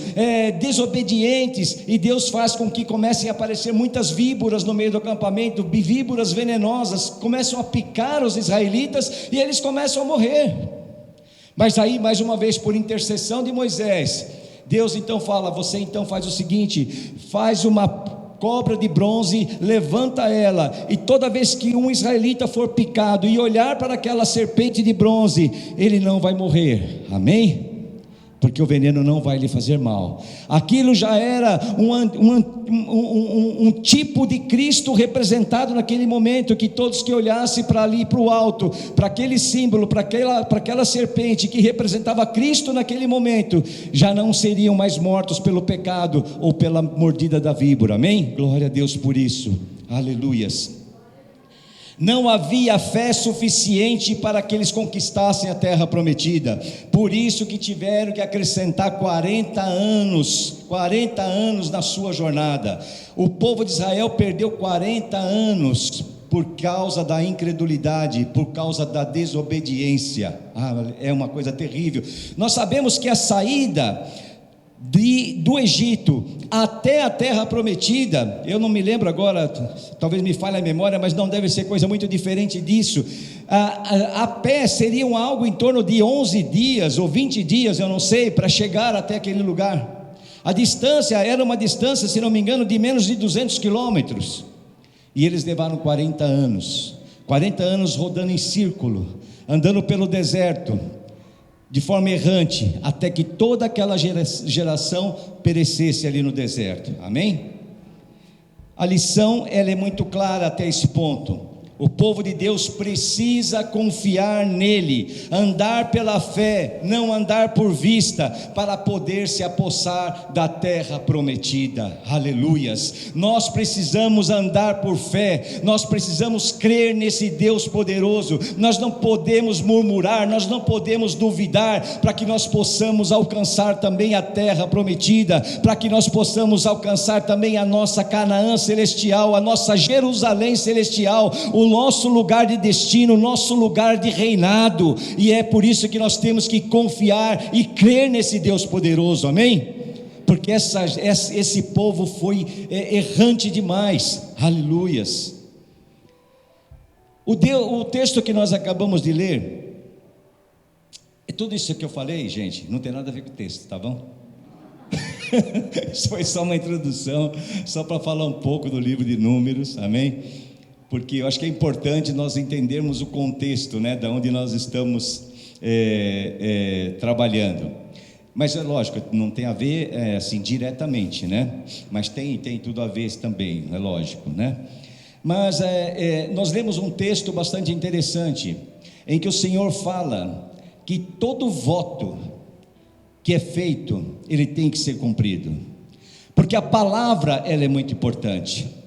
desobedientes, e Deus faz com que comecem a aparecer muitas víboras no meio do acampamento, víboras venenosas, começam a picar os israelitas, e eles começam a morrer. Mas aí, mais uma vez, por intercessão de Moisés, Deus então fala: você então faz o seguinte, faz uma cobra de bronze, levanta ela, e toda vez que um israelita for picado e olhar para aquela serpente de bronze, ele não vai morrer, amém? Porque o veneno não vai lhe fazer mal. Aquilo já era um tipo de Cristo representado naquele momento, que todos que olhassem para ali, para o alto, para aquele símbolo, para aquela serpente que representava Cristo naquele momento, já não seriam mais mortos pelo pecado ou pela mordida da víbora, amém? Glória a Deus por isso, aleluias. Não havia fé suficiente para que eles conquistassem a terra prometida. Por isso que tiveram que acrescentar 40 anos na sua jornada. O povo de Israel perdeu 40 anos por causa da incredulidade, por causa da desobediência. É uma coisa terrível. Nós sabemos que a saída do Egito até a terra prometida, eu não me lembro agora, talvez me falhe a memória, mas não deve ser coisa muito diferente disso. A pé seriam algo em torno de 11 dias ou 20 dias, eu não sei, para chegar até aquele lugar. A distância era uma distância, se não me engano, de menos de 200 quilômetros. E eles levaram 40 anos rodando em círculo, andando pelo deserto, de forma errante, até que toda aquela geração perecesse ali no deserto. Amém? A lição, ela é muito clara até esse ponto. O povo de Deus precisa confiar nele, andar pela fé, não andar por vista, para poder se apossar da terra prometida. Aleluias! Nós precisamos andar por fé, nós precisamos crer nesse Deus poderoso. Nós não podemos murmurar, nós não podemos duvidar, para que nós possamos alcançar também a terra prometida, para que nós possamos alcançar também a nossa Canaã celestial, a nossa Jerusalém celestial, o nosso lugar de destino, o nosso lugar de reinado. E é por isso que nós temos que confiar e crer nesse Deus poderoso, amém? Porque esse povo foi errante demais. Aleluias. O texto que nós acabamos de ler, tudo isso que eu falei, gente, não tem nada a ver com o texto, tá bom? Isso foi só uma introdução, só para falar um pouco do livro de Números, amém? Porque eu acho que é importante nós entendermos o contexto, né, da onde nós estamos trabalhando. Mas é lógico, não tem a ver assim diretamente, né? Mas tem tudo a ver também, é lógico, né? Mas nós lemos um texto bastante interessante, em que o Senhor fala que todo voto que é feito, ele tem que ser cumprido, porque a palavra, ela é muito importante.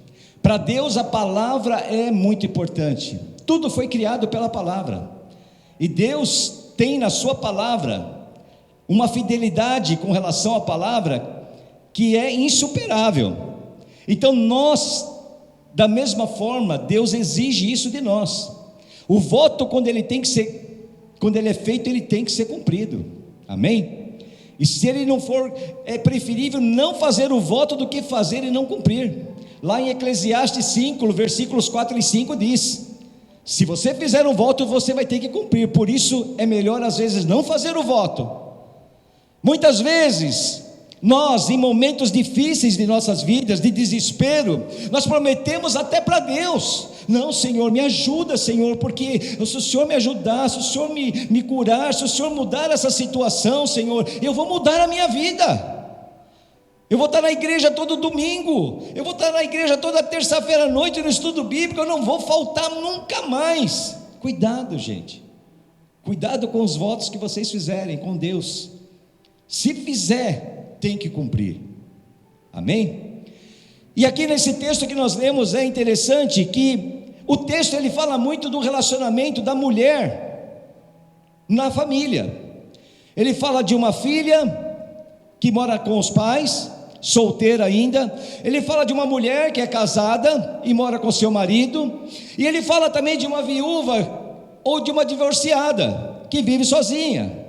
Para Deus a palavra é muito importante. Tudo foi criado pela palavra, e Deus tem na sua palavra uma fidelidade com relação à palavra que é insuperável. Então nós, da mesma forma, Deus exige isso de nós. O voto, quando ele é feito, ele tem que ser cumprido, amém? E se ele não for, é preferível não fazer o voto do que fazer e não cumprir. Lá em Eclesiastes 5, versículos 4 e 5 diz: se você fizer um voto, você vai ter que cumprir. Por isso é melhor às vezes não fazer o voto. Muitas vezes nós, em momentos difíceis de nossas vidas, de desespero, nós prometemos até para Deus: não, Senhor, me ajuda, Senhor, porque se o Senhor me ajudar, se o Senhor me curar, se o Senhor mudar essa situação, Senhor, eu vou mudar a minha vida. Eu vou estar na igreja todo domingo, eu vou estar na igreja toda terça-feira à noite no estudo bíblico, eu não vou faltar nunca mais. Cuidado, gente, cuidado com os votos que vocês fizerem com Deus. Se fizer, tem que cumprir, amém? E aqui nesse texto que nós lemos, é interessante que o texto ele fala muito do relacionamento da mulher na família. Ele fala de uma filha que mora com os pais, solteira ainda. Ele fala de uma mulher que é casada e mora com seu marido, e ele fala também de uma viúva ou de uma divorciada que vive sozinha.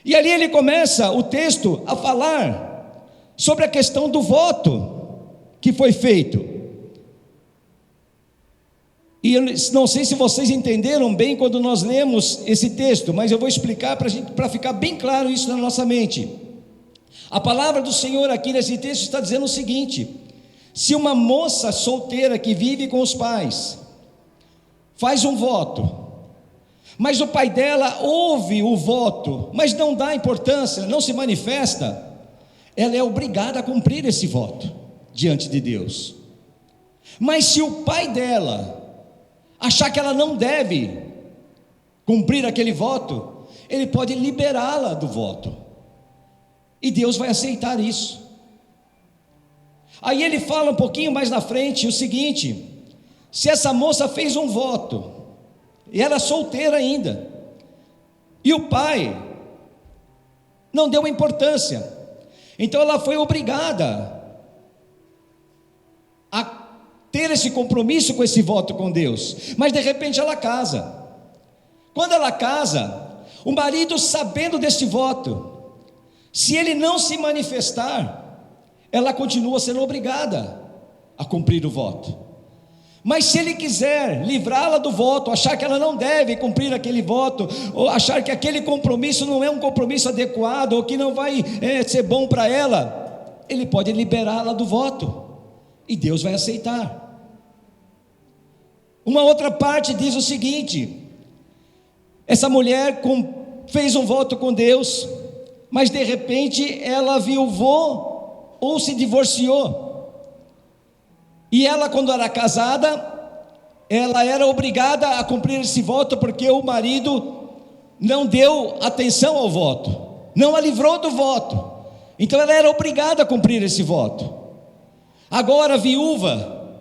E ali ele começa o texto a falar sobre a questão do voto que foi feito. E eu não sei se vocês entenderam bem quando nós lemos esse texto, mas eu vou explicar para ficar bem claro isso na nossa mente. A palavra do Senhor aqui nesse texto está dizendo o seguinte: se uma moça solteira que vive com os pais faz um voto, mas o pai dela ouve o voto, mas não dá importância, não se manifesta, ela é obrigada a cumprir esse voto diante de Deus. Mas se o pai dela achar que ela não deve cumprir aquele voto, ele pode liberá-la do voto, e Deus vai aceitar isso. Aí ele fala um pouquinho mais na frente o seguinte: se essa moça fez um voto, e era solteira ainda, e o pai não deu importância, então ela foi obrigada a ter esse compromisso com esse voto com Deus. Mas de repente ela casa. Quando ela casa, o marido, sabendo deste voto, se ele não se manifestar, ela continua sendo obrigada a cumprir o voto. Mas se ele quiser livrá-la do voto, achar que ela não deve cumprir aquele voto, ou achar que aquele compromisso não é um compromisso adequado, ou que não vai ser bom para ela, ele pode liberá-la do voto, e Deus vai aceitar. Uma outra parte diz o seguinte: essa mulher fez um voto com Deus, mas de repente ela viuvou ou se divorciou. E ela, quando era casada, ela era obrigada a cumprir esse voto, porque o marido não deu atenção ao voto, não a livrou do voto. Então ela era obrigada a cumprir esse voto. Agora, viúva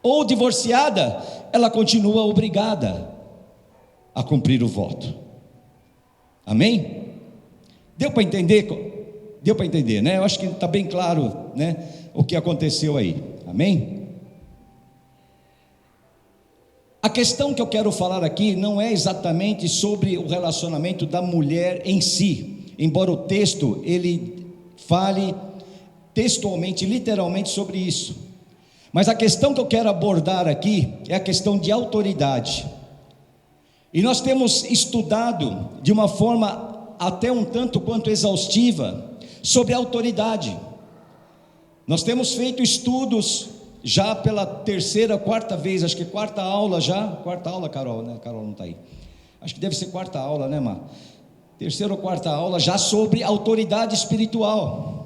ou divorciada, ela continua obrigada a cumprir o voto. Amém? Deu para entender? Deu para entender, né? Eu acho que está bem claro, né, o que aconteceu aí. Amém? A questão que eu quero falar aqui não é exatamente sobre o relacionamento da mulher em si, embora o texto ele fale textualmente, literalmente sobre isso. Mas a questão que eu quero abordar aqui é a questão de autoridade. E nós temos estudado de uma forma até um tanto quanto exaustiva sobre a autoridade. Nós temos feito estudos já pela terceira, quarta vez, acho que quarta aula, Carol, né? Carol não está aí. Acho que deve ser quarta aula, né, Mar? Terceira ou quarta aula já sobre autoridade espiritual.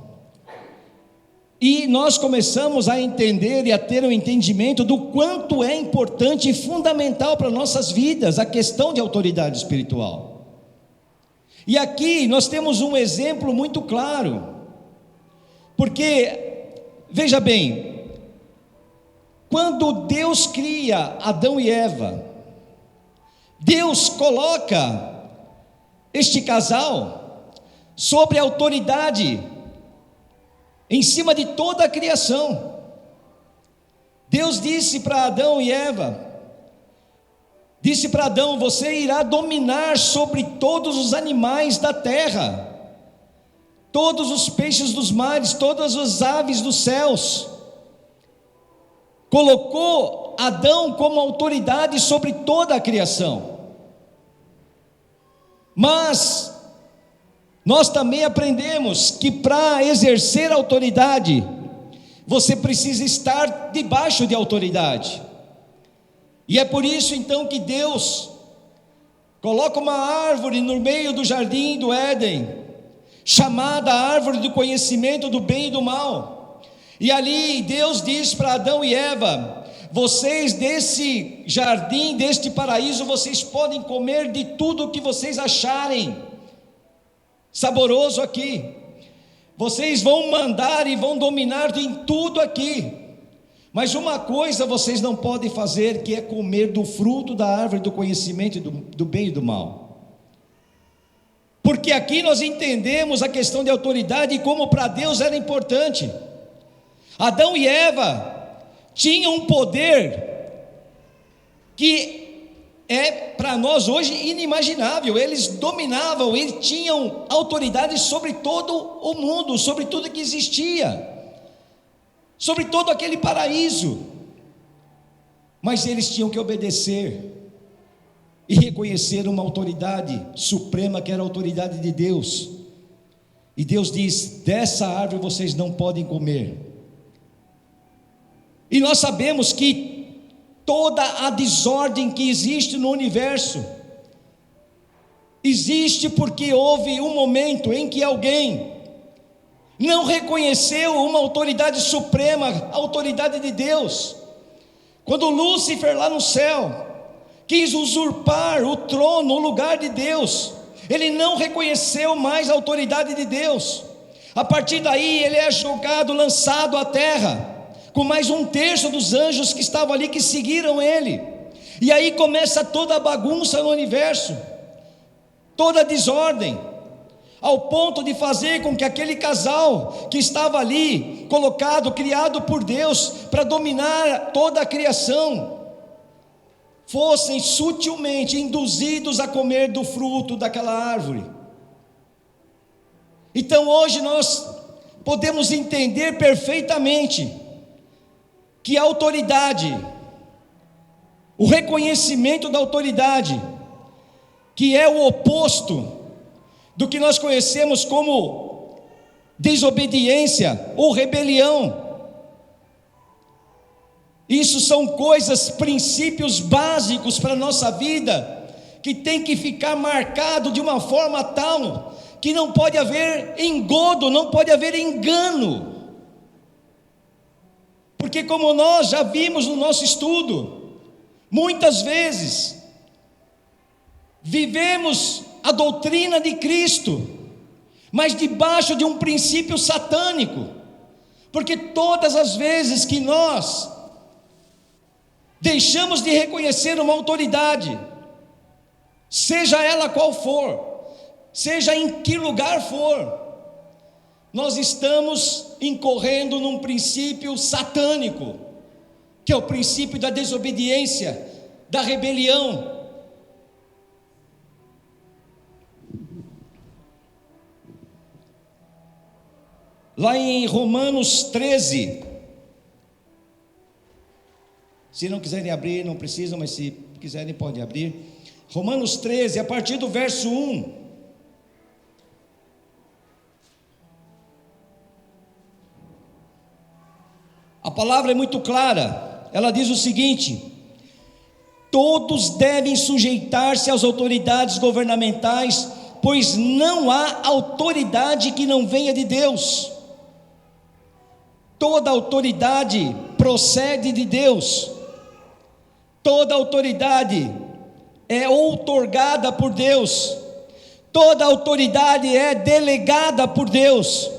E nós começamos a entender e a ter um entendimento do quanto é importante e fundamental para nossas vidas a questão de autoridade espiritual. E aqui nós temos um exemplo muito claro, porque, veja bem, quando Deus cria Adão e Eva, Deus coloca este casal sobre a autoridade em cima de toda a criação. Deus disse para Adão e Eva, disse para Adão: você irá dominar sobre todos os animais da terra, todos os peixes dos mares, todas as aves dos céus. Colocou Adão como autoridade sobre toda a criação. Mas nós também aprendemos que para exercer autoridade, você precisa estar debaixo de autoridade. E é por isso então que Deus coloca uma árvore no meio do jardim do Éden, chamada árvore do conhecimento do bem e do mal. E ali Deus diz para Adão e Eva: vocês desse jardim, deste paraíso, vocês podem comer de tudo o que vocês acharem saboroso aqui, vocês vão mandar e vão dominar em tudo aqui, mas uma coisa vocês não podem fazer, que é comer do fruto da árvore do conhecimento do bem e do mal. Porque aqui nós entendemos a questão de autoridade e como para Deus era importante. Adão e Eva tinham um poder que é para nós hoje inimaginável. Eles dominavam, eles tinham autoridade sobre todo o mundo, sobre tudo que existia, sobre todo aquele paraíso. Mas eles tinham que obedecer e reconhecer uma autoridade suprema, que era a autoridade de Deus. E Deus diz: dessa árvore vocês não podem comer. E nós sabemos que toda a desordem que existe no universo existe porque houve um momento em que alguém não reconheceu uma autoridade suprema, a autoridade de Deus. Quando Lúcifer lá no céu quis usurpar o trono, o lugar de Deus, ele não reconheceu mais a autoridade de Deus. A partir daí ele é jogado, lançado à terra, com mais 1/3 dos anjos que estavam ali, que seguiram ele. E aí começa toda a bagunça no universo, toda a desordem, ao ponto de fazer com que aquele casal que estava ali, colocado, criado por Deus para dominar toda a criação, fossem sutilmente induzidos a comer do fruto daquela árvore. Então hoje nós podemos entender perfeitamente que a autoridade, o reconhecimento da autoridade, que é o oposto do que nós conhecemos como desobediência ou rebelião, isso são coisas, princípios básicos para a nossa vida, que tem que ficar marcado de uma forma tal, que não pode haver engodo, não pode haver engano, porque como nós já vimos no nosso estudo, muitas vezes, vivemos a doutrina de Cristo, mas debaixo de um princípio satânico, porque todas as vezes que nós deixamos de reconhecer uma autoridade, seja ela qual for, seja em que lugar for, nós estamos incorrendo num princípio satânico, que é o princípio da desobediência, da rebelião. Lá em Romanos 13, se não quiserem abrir, não precisam, mas se quiserem podem abrir. Romanos 13, a partir do verso 1. A palavra é muito clara, ela diz o seguinte: todos devem sujeitar-se às autoridades governamentais, pois não há autoridade que não venha de Deus. Toda autoridade procede de Deus, toda autoridade é outorgada por Deus, toda autoridade é delegada por Deus.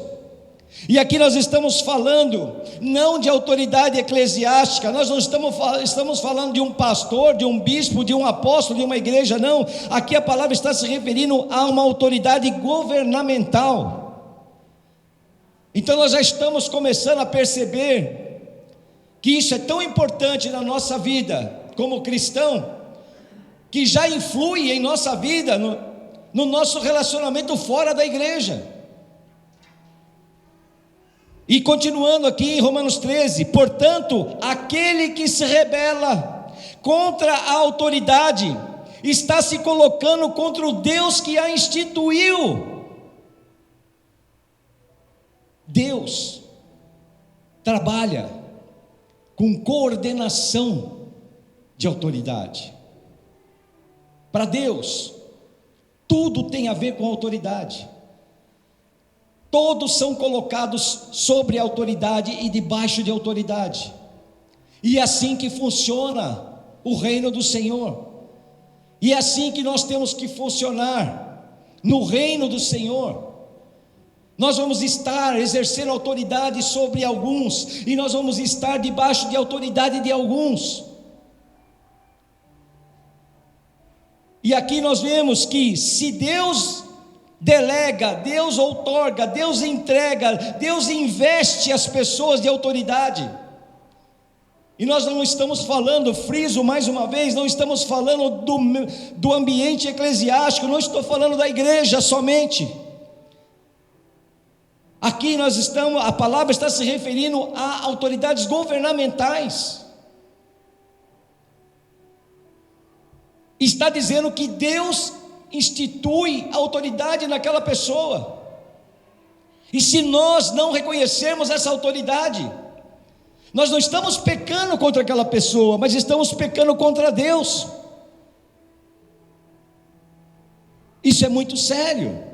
E aqui nós estamos falando não de autoridade eclesiástica, nós não estamos falando de um pastor, de um bispo, de um apóstolo, de uma igreja, não. Aqui a palavra está se referindo a uma autoridade governamental. Então nós já estamos começando a perceber que isso é tão importante na nossa vida como cristão, que já influi em nossa vida, no nosso relacionamento fora da igreja. E continuando aqui em Romanos 13, portanto, aquele que se rebela contra a autoridade, está se colocando contra o Deus que a instituiu. Deus trabalha com coordenação de autoridade. Para Deus, tudo tem a ver com autoridade. Todos são colocados sobre autoridade e debaixo de autoridade. E é assim que funciona o reino do Senhor. E é assim que nós temos que funcionar no reino do Senhor. Nós vamos estar exercendo autoridade sobre alguns, e nós vamos estar debaixo de autoridade de alguns. E aqui nós vemos que se Deus delega, Deus outorga, Deus entrega, Deus investe as pessoas de autoridade. E nós não estamos falando, friso mais uma vez, não estamos falando do ambiente eclesiástico, não estou falando da igreja somente. Aqui a palavra está se referindo a autoridades governamentais. Está dizendo que Deus institui autoridade naquela pessoa. E se nós não reconhecermos essa autoridade, nós não estamos pecando contra aquela pessoa, mas estamos pecando contra Deus. Isso é muito sério.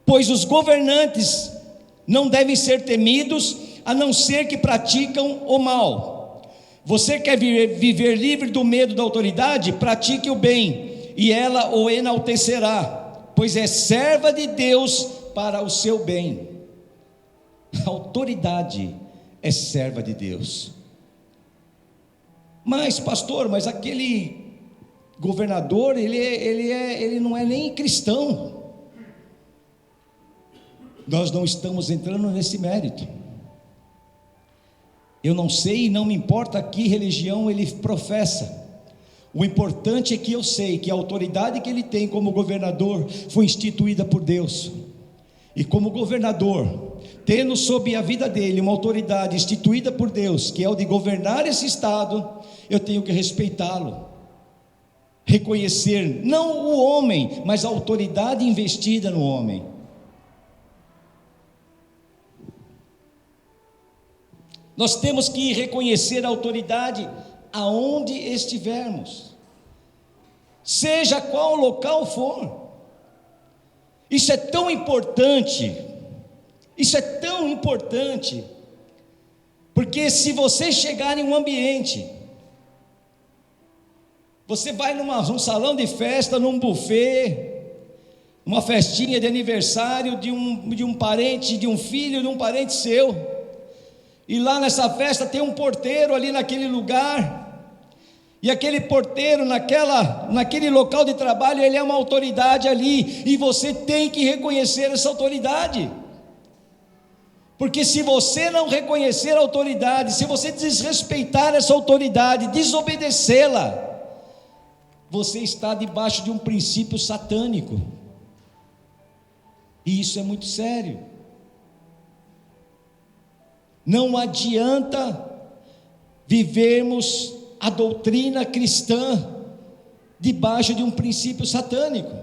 Pois os governantes não devem ser temidos, a não ser que praticam o mal. Você quer viver livre do medo da autoridade? Pratique o bem, e ela o enaltecerá, pois é serva de Deus para o seu bem. A autoridade é serva de Deus. Mas pastor, mas aquele governador, ele não é nem cristão. Nós não estamos entrando nesse mérito. Eu não sei e não me importa que religião ele professa. O importante é que eu sei que a autoridade que ele tem como governador foi instituída por Deus. E como governador, tendo sob a vida dele uma autoridade instituída por Deus, que é o de governar esse estado, eu tenho que respeitá-lo, reconhecer não o homem, mas a autoridade investida no homem. Nós temos que reconhecer a autoridade aonde estivermos, seja qual local for. Isso é tão importante, porque se você chegar em um ambiente, você vai num salão de festa, num buffet, uma festinha de aniversário de um parente, de um filho, de um parente seu, e lá nessa festa tem um porteiro ali naquele lugar, e aquele porteiro naquele local de trabalho, ele é uma autoridade ali, e você tem que reconhecer essa autoridade, porque se você não reconhecer a autoridade, se você desrespeitar essa autoridade, desobedecê-la, você está debaixo de um princípio satânico, e isso é muito sério. Não adianta vivermos a doutrina cristã debaixo de um princípio satânico,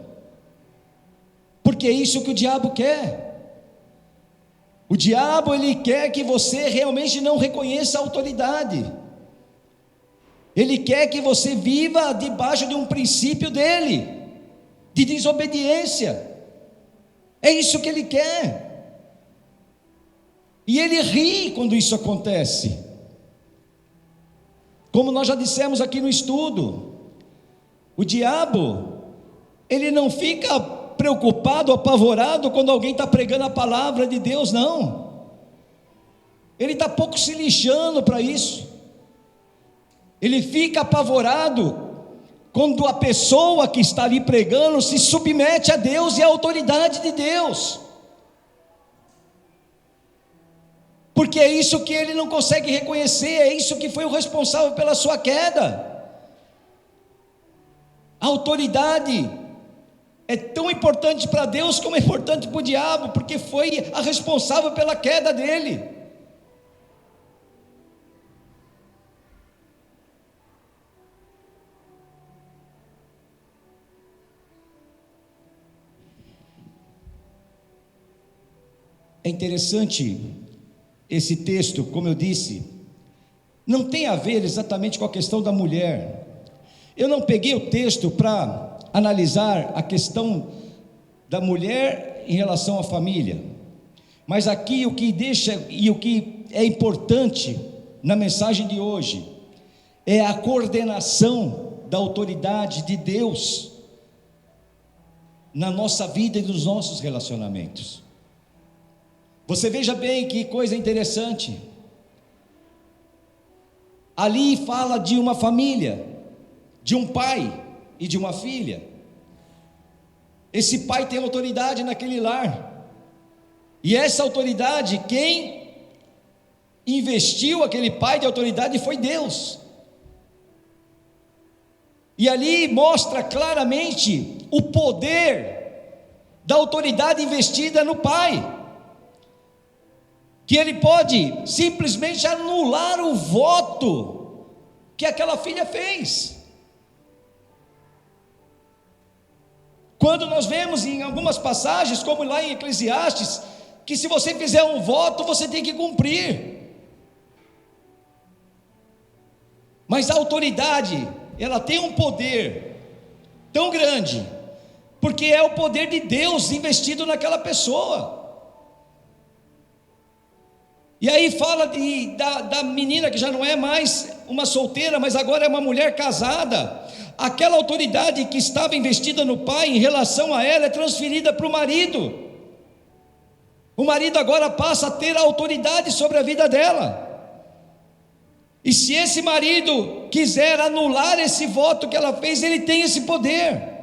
porque é isso que o diabo quer. O diabo, ele quer que você realmente não reconheça a autoridade, ele quer que você viva debaixo de um princípio dele, de desobediência. É isso que ele quer, e ele ri quando isso acontece. Como nós já dissemos aqui no estudo, o diabo, ele não fica preocupado, apavorado quando alguém está pregando a palavra de Deus, não. Ele está pouco se lixando para isso. Ele fica apavorado quando a pessoa que está ali pregando se submete a Deus e à autoridade de Deus, porque é isso que ele não consegue reconhecer, é isso que foi o responsável pela sua queda. A autoridade é tão importante para Deus como é importante para o diabo, porque foi a responsável pela queda dele. É interessante esse texto, como eu disse, não tem a ver exatamente com a questão da mulher. Eu não peguei o texto para analisar a questão da mulher em relação à família, mas aqui o que deixa e o que é importante na mensagem de hoje é a coordenação da autoridade de Deus na nossa vida e nos nossos relacionamentos. Você veja bem que coisa interessante. Ali fala de uma família, de um pai e de uma filha. Esse pai tem autoridade naquele lar, e essa autoridade, quem investiu aquele pai de autoridade foi Deus. E ali mostra claramente o poder da autoridade investida no pai, que ele pode simplesmente anular o voto que aquela filha fez. Quando nós vemos em algumas passagens, como lá em Eclesiastes, que se você fizer um voto, você tem que cumprir. Mas a autoridade, ela tem um poder tão grande, porque é o poder de Deus investido naquela pessoa. E aí fala da menina que já não é mais uma solteira, mas agora é uma mulher casada. Aquela autoridade que estava investida no pai em relação a ela é transferida para o marido. O marido agora passa a ter autoridade sobre a vida dela. E se esse marido quiser anular esse voto que ela fez, ele tem esse poder.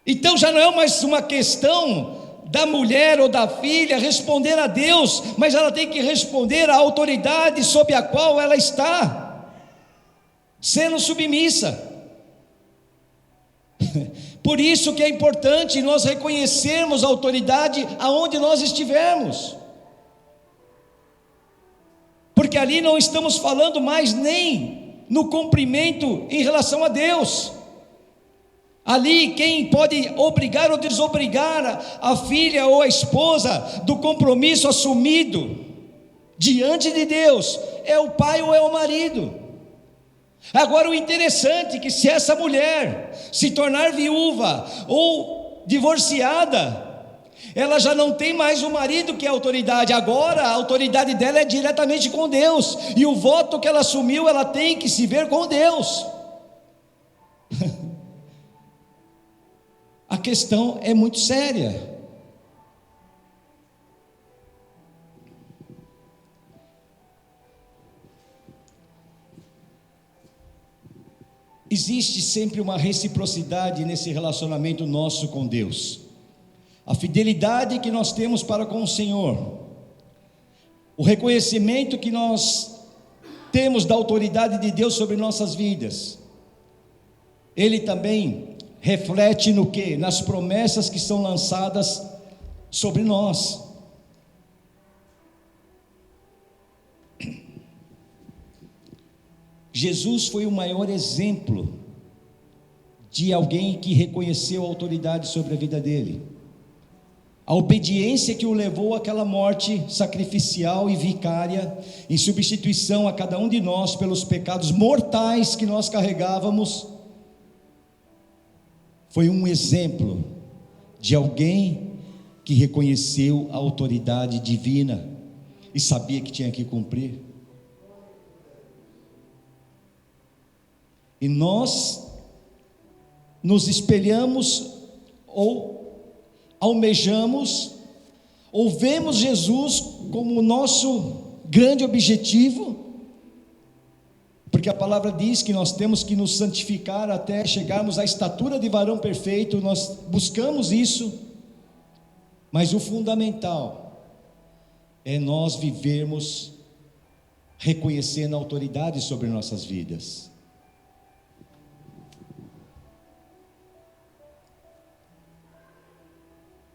Então já não é mais uma questão da mulher ou da filha responder a Deus, mas ela tem que responder à autoridade sob a qual ela está sendo submissa. Por isso que é importante nós reconhecermos a autoridade aonde nós estivermos, porque ali não estamos falando mais nem no cumprimento em relação a Deus. Ali quem pode obrigar ou desobrigar a filha ou a esposa do compromisso assumido diante de Deus é o pai ou é o marido. Agora o interessante é que se essa mulher se tornar viúva ou divorciada, ela já não tem mais o marido que é a autoridade. Agora a autoridade dela é diretamente com Deus, e o voto que ela assumiu, ela tem que se ver com Deus. A questão é muito séria. Existe sempre uma reciprocidade nesse relacionamento nosso com Deus. A fidelidade que nós temos para com o Senhor, o reconhecimento que nós temos da autoridade de Deus sobre nossas vidas, ele também reflete no quê? Nas promessas que são lançadas sobre nós. Jesus foi o maior exemplo de alguém que reconheceu a autoridade sobre a vida dele. A obediência que o levou àquela morte sacrificial e vicária, em substituição a cada um de nós pelos pecados mortais que nós carregávamos, foi um exemplo de alguém que reconheceu a autoridade divina e sabia que tinha que cumprir. E nós nos espelhamos ou almejamos ou vemos Jesus como o nosso grande objetivo, porque a palavra diz que nós temos que nos santificar até chegarmos à estatura de varão perfeito. Nós buscamos isso, mas o fundamental é nós vivermos reconhecendo a autoridade sobre nossas vidas.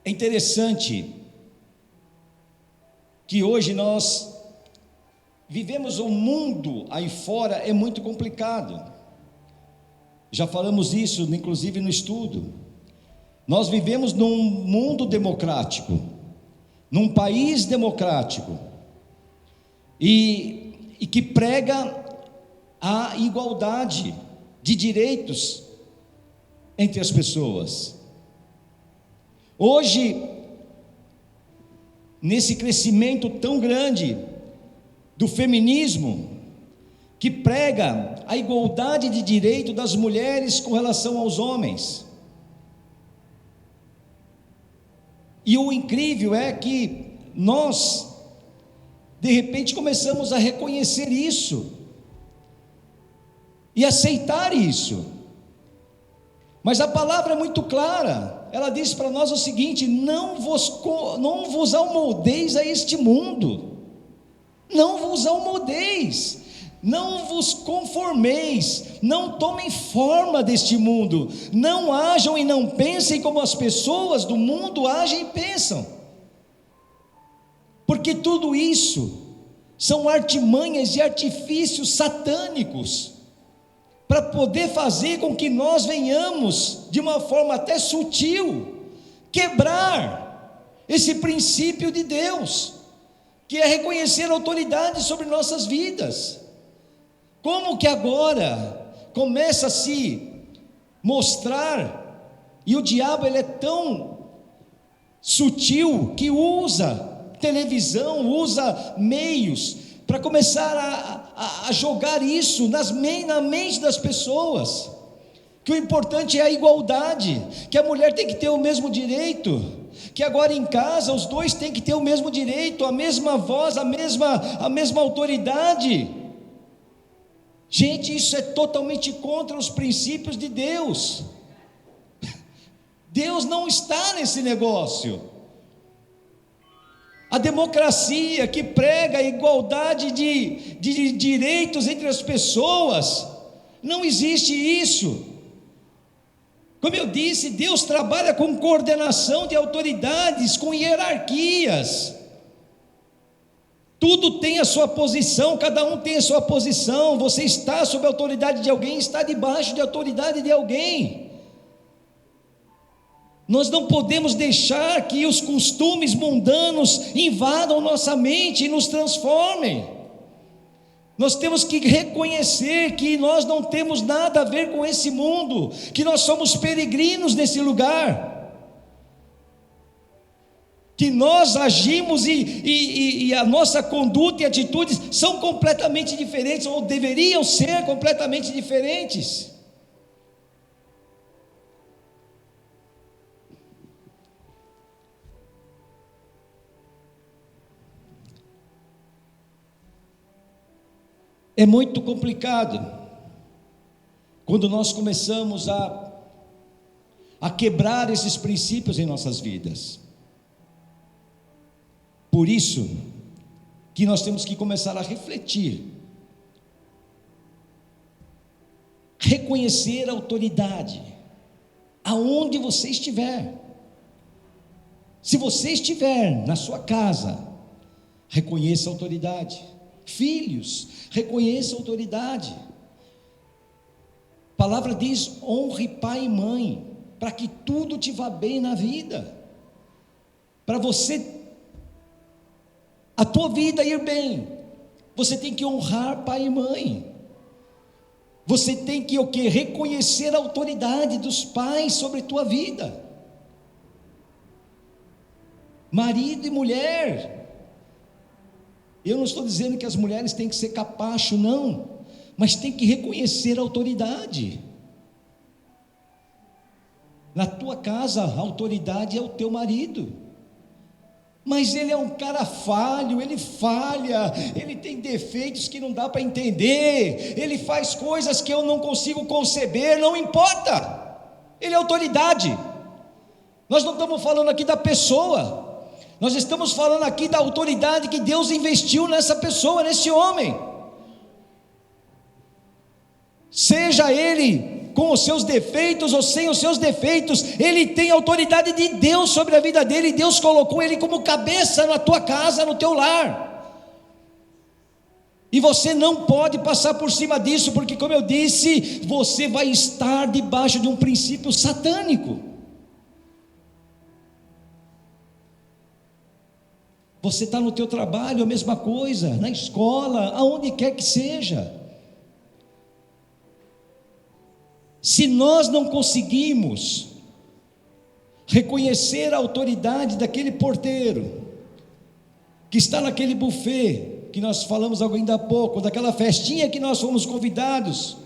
É interessante que hoje nós vivemos um mundo aí fora, é muito complicado. Já falamos isso, inclusive no estudo. Nós vivemos num mundo democrático, num país democrático, e que prega a igualdade de direitos entre as pessoas. Hoje, nesse crescimento tão grande do feminismo, que prega a igualdade de direito das mulheres com relação aos homens, e o incrível é que nós, de repente, começamos a reconhecer isso, e aceitar isso, mas a palavra é muito clara. Ela diz para nós o seguinte: não vos amoldeis a este mundo, não vos amoldeis, não vos conformeis, não tomem forma deste mundo, não ajam e não pensem como as pessoas do mundo agem e pensam, porque tudo isso são artimanhas e artifícios satânicos, para poder fazer com que nós venhamos, de uma forma até sutil, quebrar esse princípio de Deus, que é reconhecer a autoridade sobre nossas vidas. Como que agora começa a se mostrar, e o diabo ele é tão sutil que usa televisão, usa meios para começar a jogar isso na mente das pessoas, que o importante é a igualdade, que a mulher tem que ter o mesmo direito, que agora em casa os dois têm que ter o mesmo direito, a mesma voz, a mesma autoridade. Gente, isso é totalmente contra os princípios de Deus. Deus não está nesse negócio. A democracia que prega a igualdade de direitos entre as pessoas, não existe isso. Como eu disse, Deus trabalha com coordenação de autoridades, com hierarquias. Tudo tem a sua posição, cada um tem a sua posição. Você está sob a autoridade de alguém, está debaixo de autoridade de alguém. Nós não podemos deixar que os costumes mundanos invadam nossa mente e nos transformem. Nós temos que reconhecer que nós não temos nada a ver com esse mundo, que nós somos peregrinos nesse lugar, que nós agimos e a nossa conduta e atitudes são completamente diferentes, ou deveriam ser completamente diferentes. É muito complicado quando nós começamos a quebrar esses princípios em nossas vidas. Por isso que nós temos que começar a refletir, reconhecer a autoridade aonde você estiver. Se você estiver na sua casa, reconheça a autoridade. Filhos, reconheça a autoridade. A palavra diz: honre pai e mãe, para que tudo te vá bem na vida, para a tua vida ir bem, você tem que honrar pai e mãe. Você tem que reconhecer a autoridade dos pais sobre tua vida. Marido e mulher, eu não estou dizendo que as mulheres têm que ser capacho, não, mas tem que reconhecer a autoridade. Na tua casa, a autoridade é o teu marido, mas ele é um cara falho, ele falha, ele tem defeitos que não dá para entender, ele faz coisas que eu não consigo conceber, não importa, ele é autoridade. Nós não estamos falando aqui da pessoa, nós estamos falando aqui da autoridade que Deus investiu nessa pessoa, nesse homem. Seja ele com os seus defeitos ou sem os seus defeitos, ele tem a autoridade de Deus sobre a vida dele, e Deus colocou ele como cabeça na tua casa, no teu lar. E você não pode passar por cima disso, porque, como eu disse, você vai estar debaixo de um princípio satânico. Você está no teu trabalho, a mesma coisa, na escola, aonde quer que seja. Se nós não conseguimos reconhecer a autoridade daquele porteiro, que está naquele buffet, que nós falamos ainda há pouco, daquela festinha que nós fomos convidados,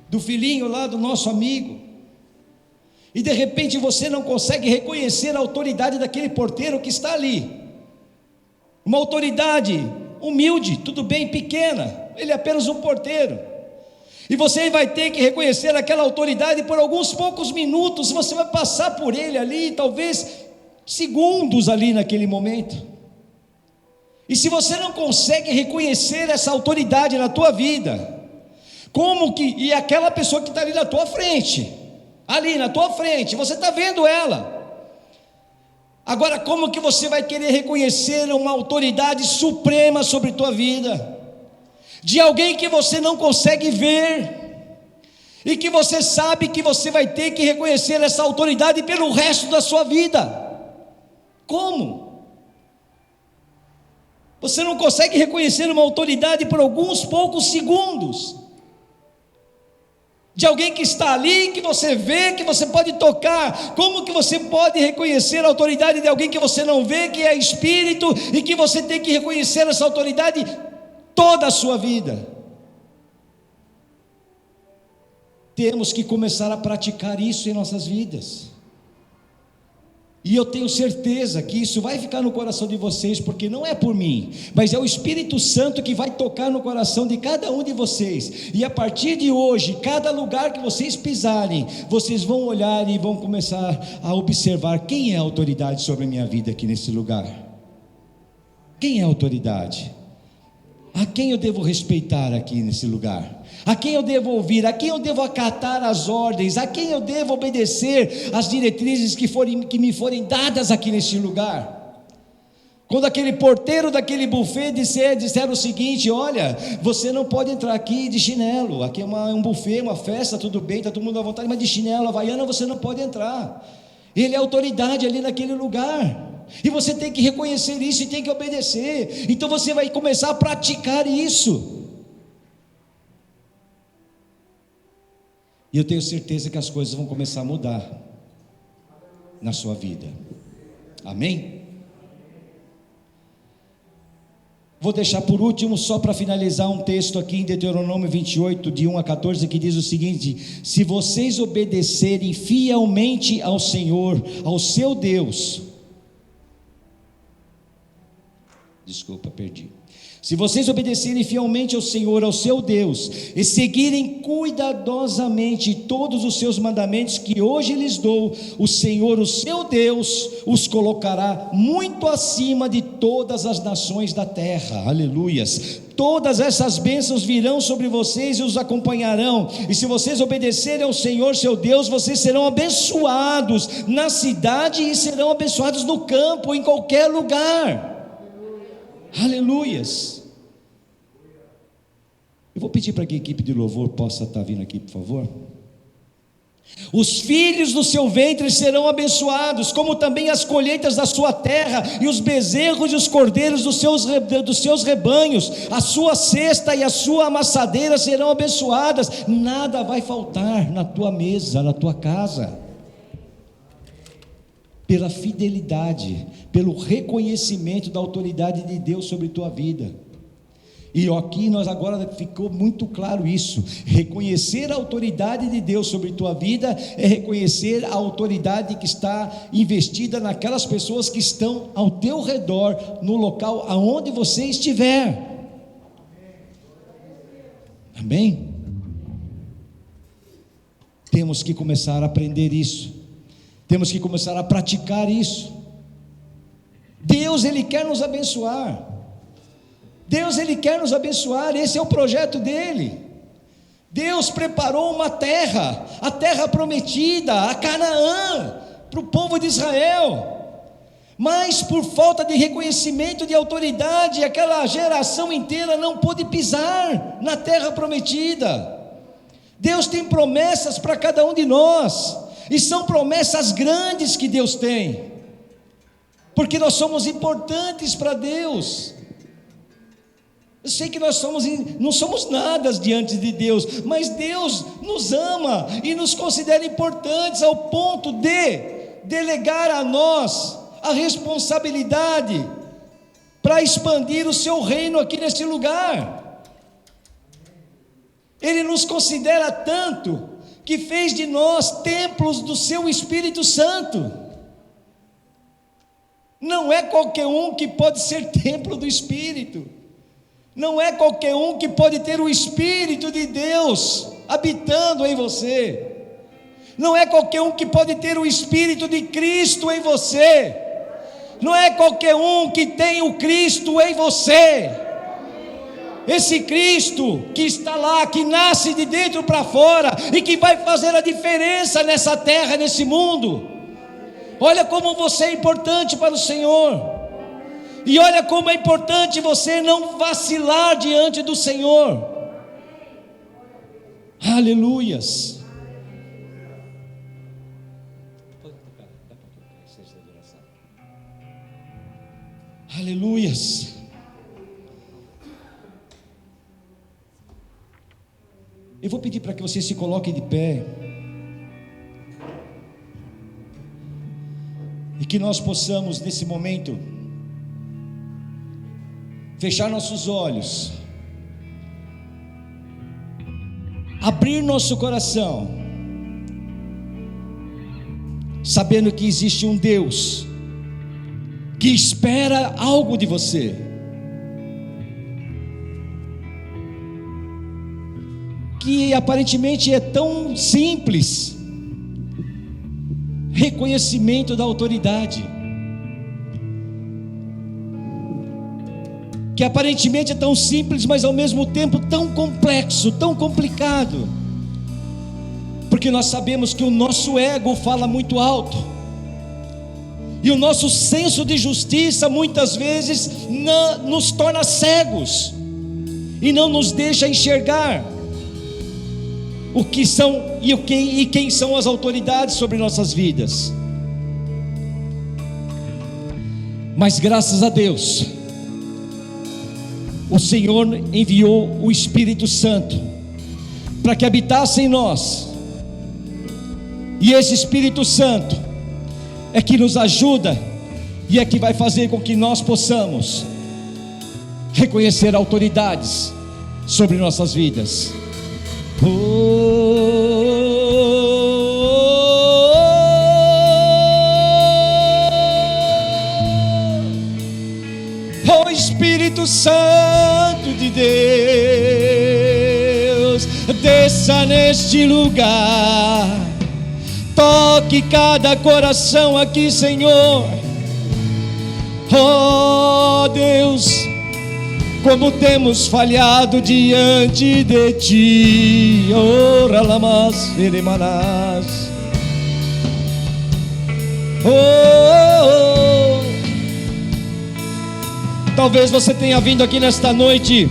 do filhinho lá do nosso amigo, e de repente você não consegue reconhecer a autoridade daquele porteiro que está ali, uma autoridade humilde, tudo bem, pequena, ele é apenas um porteiro, e você vai ter que reconhecer aquela autoridade por alguns poucos minutos. Você vai passar por ele ali, talvez segundos ali naquele momento, e se você não consegue reconhecer essa autoridade na tua vida, e aquela pessoa que está ali na tua frente, você está vendo ela, agora como que você vai querer reconhecer uma autoridade suprema sobre tua vida, de alguém que você não consegue ver, e que você sabe que você vai ter que reconhecer essa autoridade pelo resto da sua vida? Como? Você não consegue reconhecer uma autoridade por alguns poucos segundos, de alguém que está ali, que você vê, que você pode tocar. Como que você pode reconhecer a autoridade de alguém que você não vê, que é espírito, e que você tem que reconhecer essa autoridade toda a sua vida? Temos que começar a praticar isso em nossas vidas. E eu tenho certeza que isso vai ficar no coração de vocês, porque não é por mim, mas é o Espírito Santo que vai tocar no coração de cada um de vocês. E a partir de hoje, cada lugar que vocês pisarem, vocês vão olhar e vão começar a observar quem é a autoridade sobre a minha vida aqui nesse lugar. Quem é a autoridade? A quem eu devo respeitar aqui nesse lugar? A quem eu devo ouvir? A quem eu devo acatar as ordens? A quem eu devo obedecer as diretrizes que me forem dadas aqui neste lugar? Quando aquele porteiro daquele buffet disser o seguinte: olha, você não pode entrar aqui de chinelo, aqui é um buffet, uma festa, tudo bem, está todo mundo à vontade, mas de chinelo, havaiana você não pode entrar. Ele é autoridade ali naquele lugar, e você tem que reconhecer isso e tem que obedecer. Então você vai começar a praticar isso. E eu tenho certeza que as coisas vão começar a mudar na sua vida. Amém? Vou deixar por último, só para finalizar, um texto aqui em Deuteronômio 28, de 1 a 14, que diz o seguinte: se vocês obedecerem fielmente ao Senhor, ao seu Deus, se vocês obedecerem fielmente ao Senhor, ao seu Deus, e seguirem cuidadosamente todos os seus mandamentos que hoje lhes dou, o Senhor, o seu Deus, os colocará muito acima de todas as nações da terra. Aleluias! Todas essas bênçãos virão sobre vocês e os acompanharão. E se vocês obedecerem ao Senhor, seu Deus, vocês serão abençoados na cidade e serão abençoados no campo, em qualquer lugar. Aleluias. Eu vou pedir para que a equipe de louvor possa estar vindo aqui, por favor. Os filhos do seu ventre serão abençoados, como também as colheitas da sua terra, e os bezerros e os cordeiros dos seus rebanhos. A sua cesta e a sua amassadeira serão abençoadas. Nada vai faltar na tua mesa, na tua casa. Pela fidelidade, pelo reconhecimento da autoridade de Deus sobre tua vida. E aqui nós agora ficou muito claro isso. Reconhecer a autoridade de Deus sobre tua vida é reconhecer a autoridade que está investida naquelas pessoas que estão ao teu redor, no local aonde você estiver. Amém? Temos que começar a aprender isso. Temos que começar a praticar isso. Deus, Ele quer nos abençoar. Deus, Ele quer nos abençoar. Esse é o projeto dEle. Deus preparou uma terra, a terra prometida, a Canaã, para o povo de Israel. Mas por falta de reconhecimento de autoridade, aquela geração inteira não pôde pisar na terra prometida. Deus tem promessas para cada um de nós. E são promessas grandes que Deus tem, porque nós somos importantes para Deus. Eu sei que não somos nada diante de Deus, mas Deus nos ama e nos considera importantes ao ponto de delegar a nós a responsabilidade para expandir o seu reino aqui neste lugar. Ele nos considera tanto que fez de nós templos do seu Espírito Santo. Não é qualquer um que pode ser templo do Espírito. Não é qualquer um que pode ter o Espírito de Deus habitando em você. Não é qualquer um que pode ter o Espírito de Cristo em você. Não é qualquer um que tem o Cristo em você. Esse Cristo que está lá, que nasce de dentro para fora e que vai fazer a diferença nessa terra, nesse mundo. Olha como você é importante para o Senhor. E olha como é importante você não vacilar diante do Senhor. Aleluias. Aleluias. Eu vou pedir para que você se coloque de pé e que nós possamos nesse momento fechar nossos olhos, abrir nosso coração, sabendo que existe um Deus que espera algo de você, que aparentemente é tão simples, reconhecimento da autoridade, que aparentemente é tão simples, mas ao mesmo tempo tão complexo, tão complicado, porque nós sabemos que o nosso ego fala muito alto, e o nosso senso de justiça muitas vezes nos torna cegos, e não nos deixa enxergar o que são e quem são as autoridades sobre nossas vidas. Mas graças a Deus, o Senhor enviou o Espírito Santo para que habitasse em nós, e esse Espírito Santo é que nos ajuda e é que vai fazer com que nós possamos reconhecer autoridades sobre nossas vidas. Oh Espírito Santo de Deus, desça neste lugar, toque cada coração aqui, Senhor. Oh Deus, como temos falhado diante de Ti. Oh Ralamas Veremanás. Talvez você tenha vindo aqui nesta noite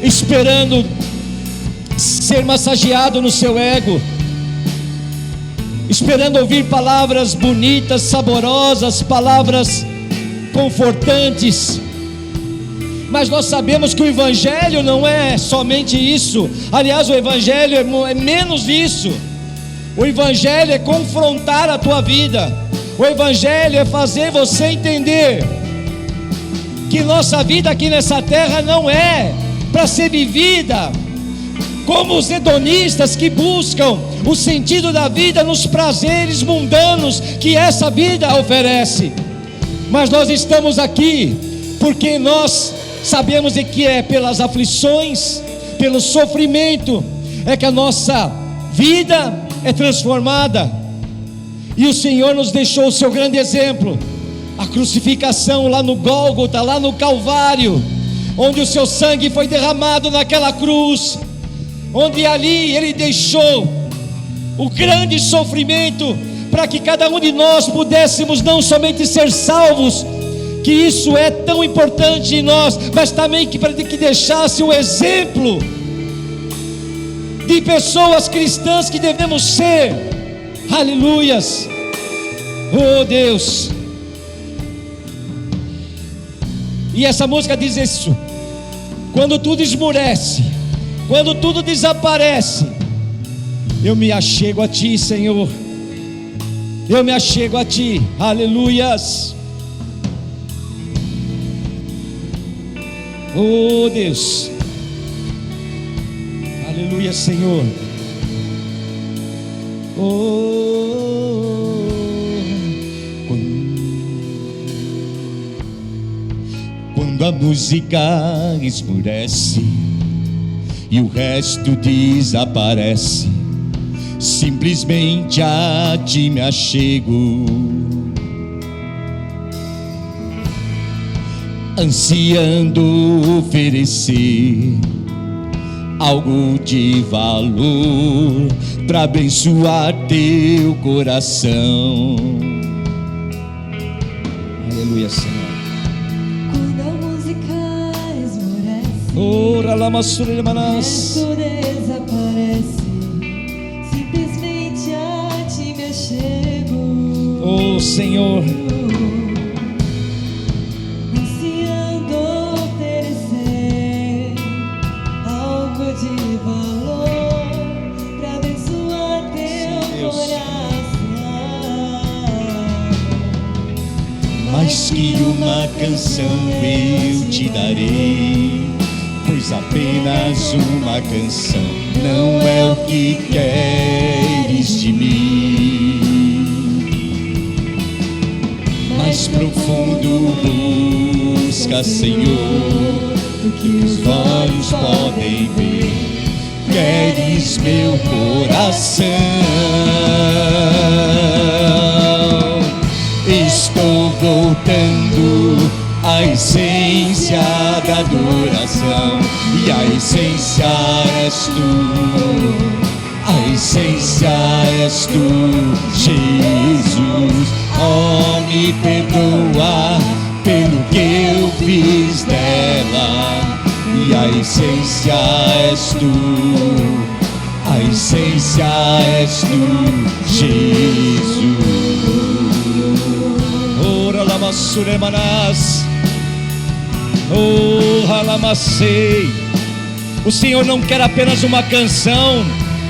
esperando ser massageado no seu ego, esperando ouvir palavras bonitas, saborosas, palavras confortantes, mas nós sabemos que o Evangelho não é somente isso. Aliás, o Evangelho é menos isso. O Evangelho é confrontar a tua vida. O Evangelho é fazer você entender que nossa vida aqui nessa terra não é para ser vivida como os hedonistas que buscam o sentido da vida nos prazeres mundanos que essa vida oferece. Mas nós estamos aqui porque nós sabemos de que é pelas aflições, pelo sofrimento, é que a nossa vida é transformada. E o Senhor nos deixou o seu grande exemplo, a crucificação lá no Gólgota, lá no Calvário, onde o seu sangue foi derramado naquela cruz, onde ali Ele deixou o grande sofrimento, para que cada um de nós pudéssemos não somente ser salvos, que isso é tão importante em nós, mas também para que deixasse o exemplo de pessoas cristãs que devemos ser. Aleluias. Oh Deus. E essa música diz isso: quando tudo esmurece, quando tudo desaparece, eu me achego a Ti, Senhor. Eu me achego a Ti. Aleluias. Oh Deus. Aleluia, Senhor. Quando a música esmurece e o resto desaparece, simplesmente a Ti me achego, ansiando oferecer algo de valor para abençoar Teu coração. Aleluia, Senhor. Quando a música esmorece, Ora lá, o resto desaparece, simplesmente a Ti me achego. Oh Senhor. Ansiando oferecer algo de valor para abençoar Teu coração. Mais que uma canção eu te darei, pois pois apenas uma canção não é o que queres de mim. Mais profundo busca, Senhor, do que os olhos podem ver. Queres meu coração. Estou voltando à essência da adoração, e a essência és tu, a essência és tu, Jesus. Oh, me perdoa pelo que eu fiz dela, e a essência és tu, a essência és tu, Jesus. Ora lamassure manás, oh halamacei. O Senhor não quer apenas uma canção,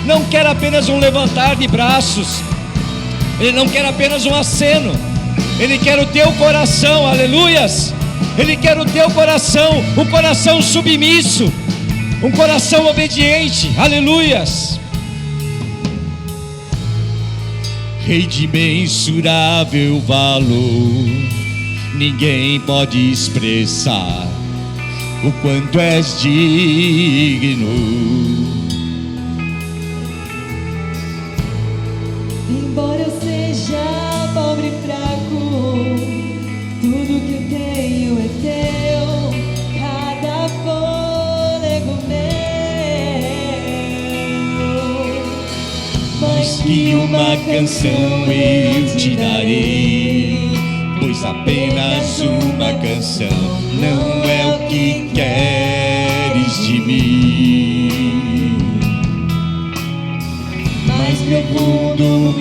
não quer apenas um levantar de braços, Ele não quer apenas um aceno, Ele quer o teu coração, aleluias. Ele quer o teu coração, um coração submisso, um coração obediente, aleluias. Rei de imensurável valor, ninguém pode expressar o quanto és digno. Embora eu seja pobre e fraco, tudo que eu tenho é teu, cada fôlego meu. Mais que uma canção eu te darei, pois apenas uma canção não é o que queres de mim. Mais profundo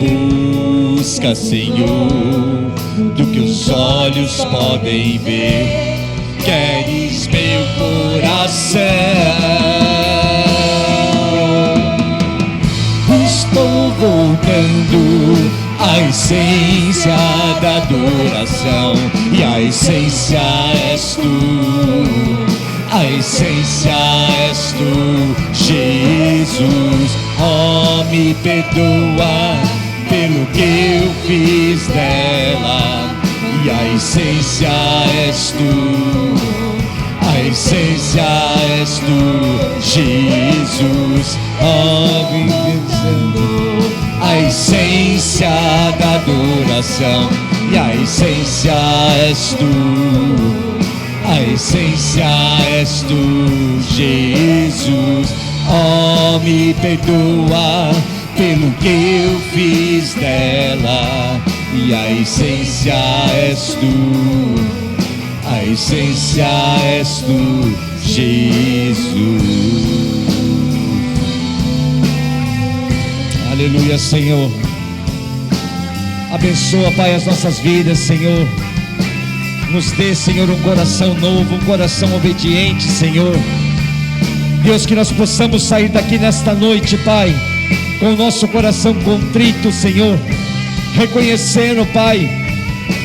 busca, Senhor, do que os olhos podem ver. Queres meu coração. Estou voltando à essência da adoração, e a essência és tu, a essência és tu, Jesus. Oh, me perdoa pelo que eu fiz dela, e a essência és tu, a essência és tu, Jesus. Oh, me pensando a essência da adoração, e a essência és tu, a essência és tu, Jesus. Oh, me perdoa pelo que eu fiz dela, e a essência és tu, a essência és tu, Jesus. Aleluia, Senhor. Abençoa, Pai, as nossas vidas, Senhor. Nos dê, Senhor, um coração novo, um coração obediente, Senhor. Deus, que nós possamos sair daqui nesta noite, Pai, com o nosso coração contrito, Senhor, reconhecendo, Pai,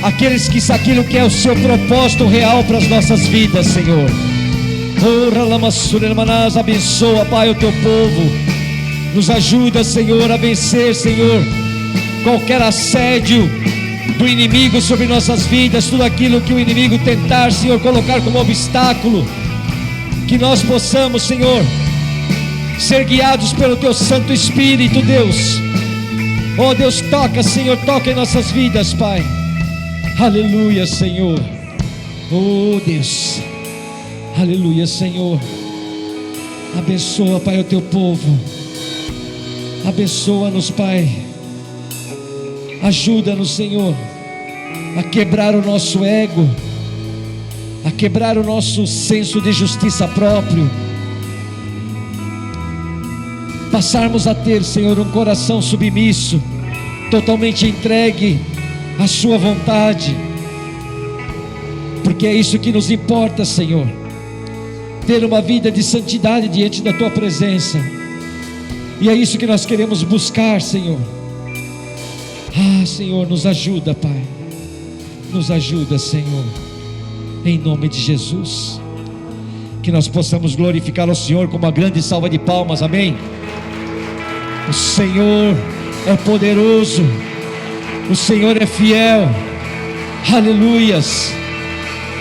aquilo que é o seu propósito real para as nossas vidas, Senhor. Abençoa, Pai, o teu povo. Nos ajuda, Senhor, a vencer, Senhor, qualquer assédio do inimigo sobre nossas vidas, tudo aquilo que o inimigo tentar, Senhor, colocar como obstáculo. Que nós possamos, Senhor, ser guiados pelo teu Santo Espírito, Deus. Oh Deus, toca, Senhor, toca em nossas vidas, Pai. Aleluia, Senhor. Oh Deus, aleluia, Senhor. Abençoa, Pai, o teu povo. Abençoa-nos, Pai. Ajuda-nos, Senhor, a quebrar o nosso ego, a quebrar o nosso senso de justiça próprio, passarmos a ter, Senhor, um coração submisso, totalmente entregue à sua vontade, porque é isso que nos importa, Senhor, ter uma vida de santidade diante da tua presença, e é isso que nós queremos buscar, Senhor. Ah, Senhor, nos ajuda, Pai, nos ajuda, Senhor, em nome de Jesus. que nós possamos glorificar ao Senhor com uma grande salva de palmas, amém? O Senhor é poderoso, o Senhor é fiel, aleluias,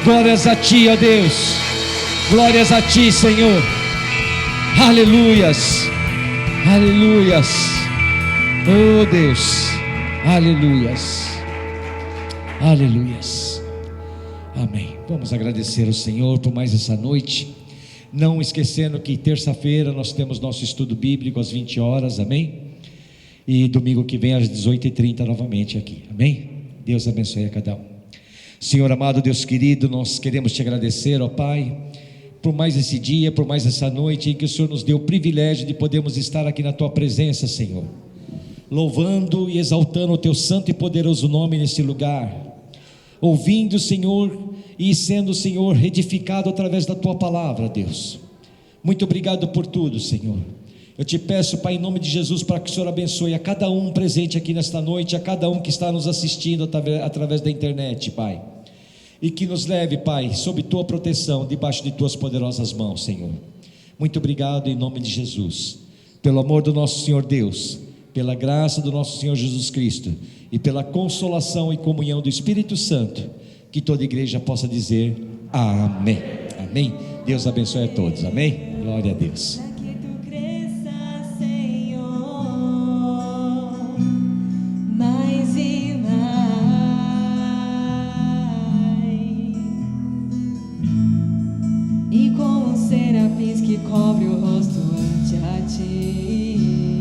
glórias a Ti, ó Deus, glórias a Ti, Senhor, aleluias, aleluias, oh Deus, aleluias, aleluias, amém. Vamos agradecer ao Senhor por mais essa noite, não esquecendo que terça-feira nós temos nosso estudo bíblico às 20 horas, amém? E domingo que vem às 18h30 novamente aqui, amém? Deus abençoe a cada um. Senhor amado, Deus querido, nós queremos te agradecer, ó Pai, por mais esse dia, por mais essa noite em que o Senhor nos deu o privilégio de podermos estar aqui na Tua presença, Senhor, louvando e exaltando o Teu santo e poderoso nome nesse lugar, ouvindo, Senhor, e sendo, Senhor, edificado através da Tua palavra, Deus. Muito obrigado por tudo, Senhor. Eu te peço, Pai, em nome de Jesus, para que o Senhor abençoe a cada um presente aqui nesta noite, a cada um que está nos assistindo através da internet, Pai, e que nos leve, Pai, sob Tua proteção, debaixo de Tuas poderosas mãos, Senhor. Muito obrigado em nome de Jesus, pelo amor do nosso Senhor Deus, pela graça do nosso Senhor Jesus Cristo e pela consolação e comunhão do Espírito Santo, que toda igreja possa dizer amém, amém. Deus abençoe a todos, amém, glória a Deus. E com os serafins que cobre o rosto ante a Ti.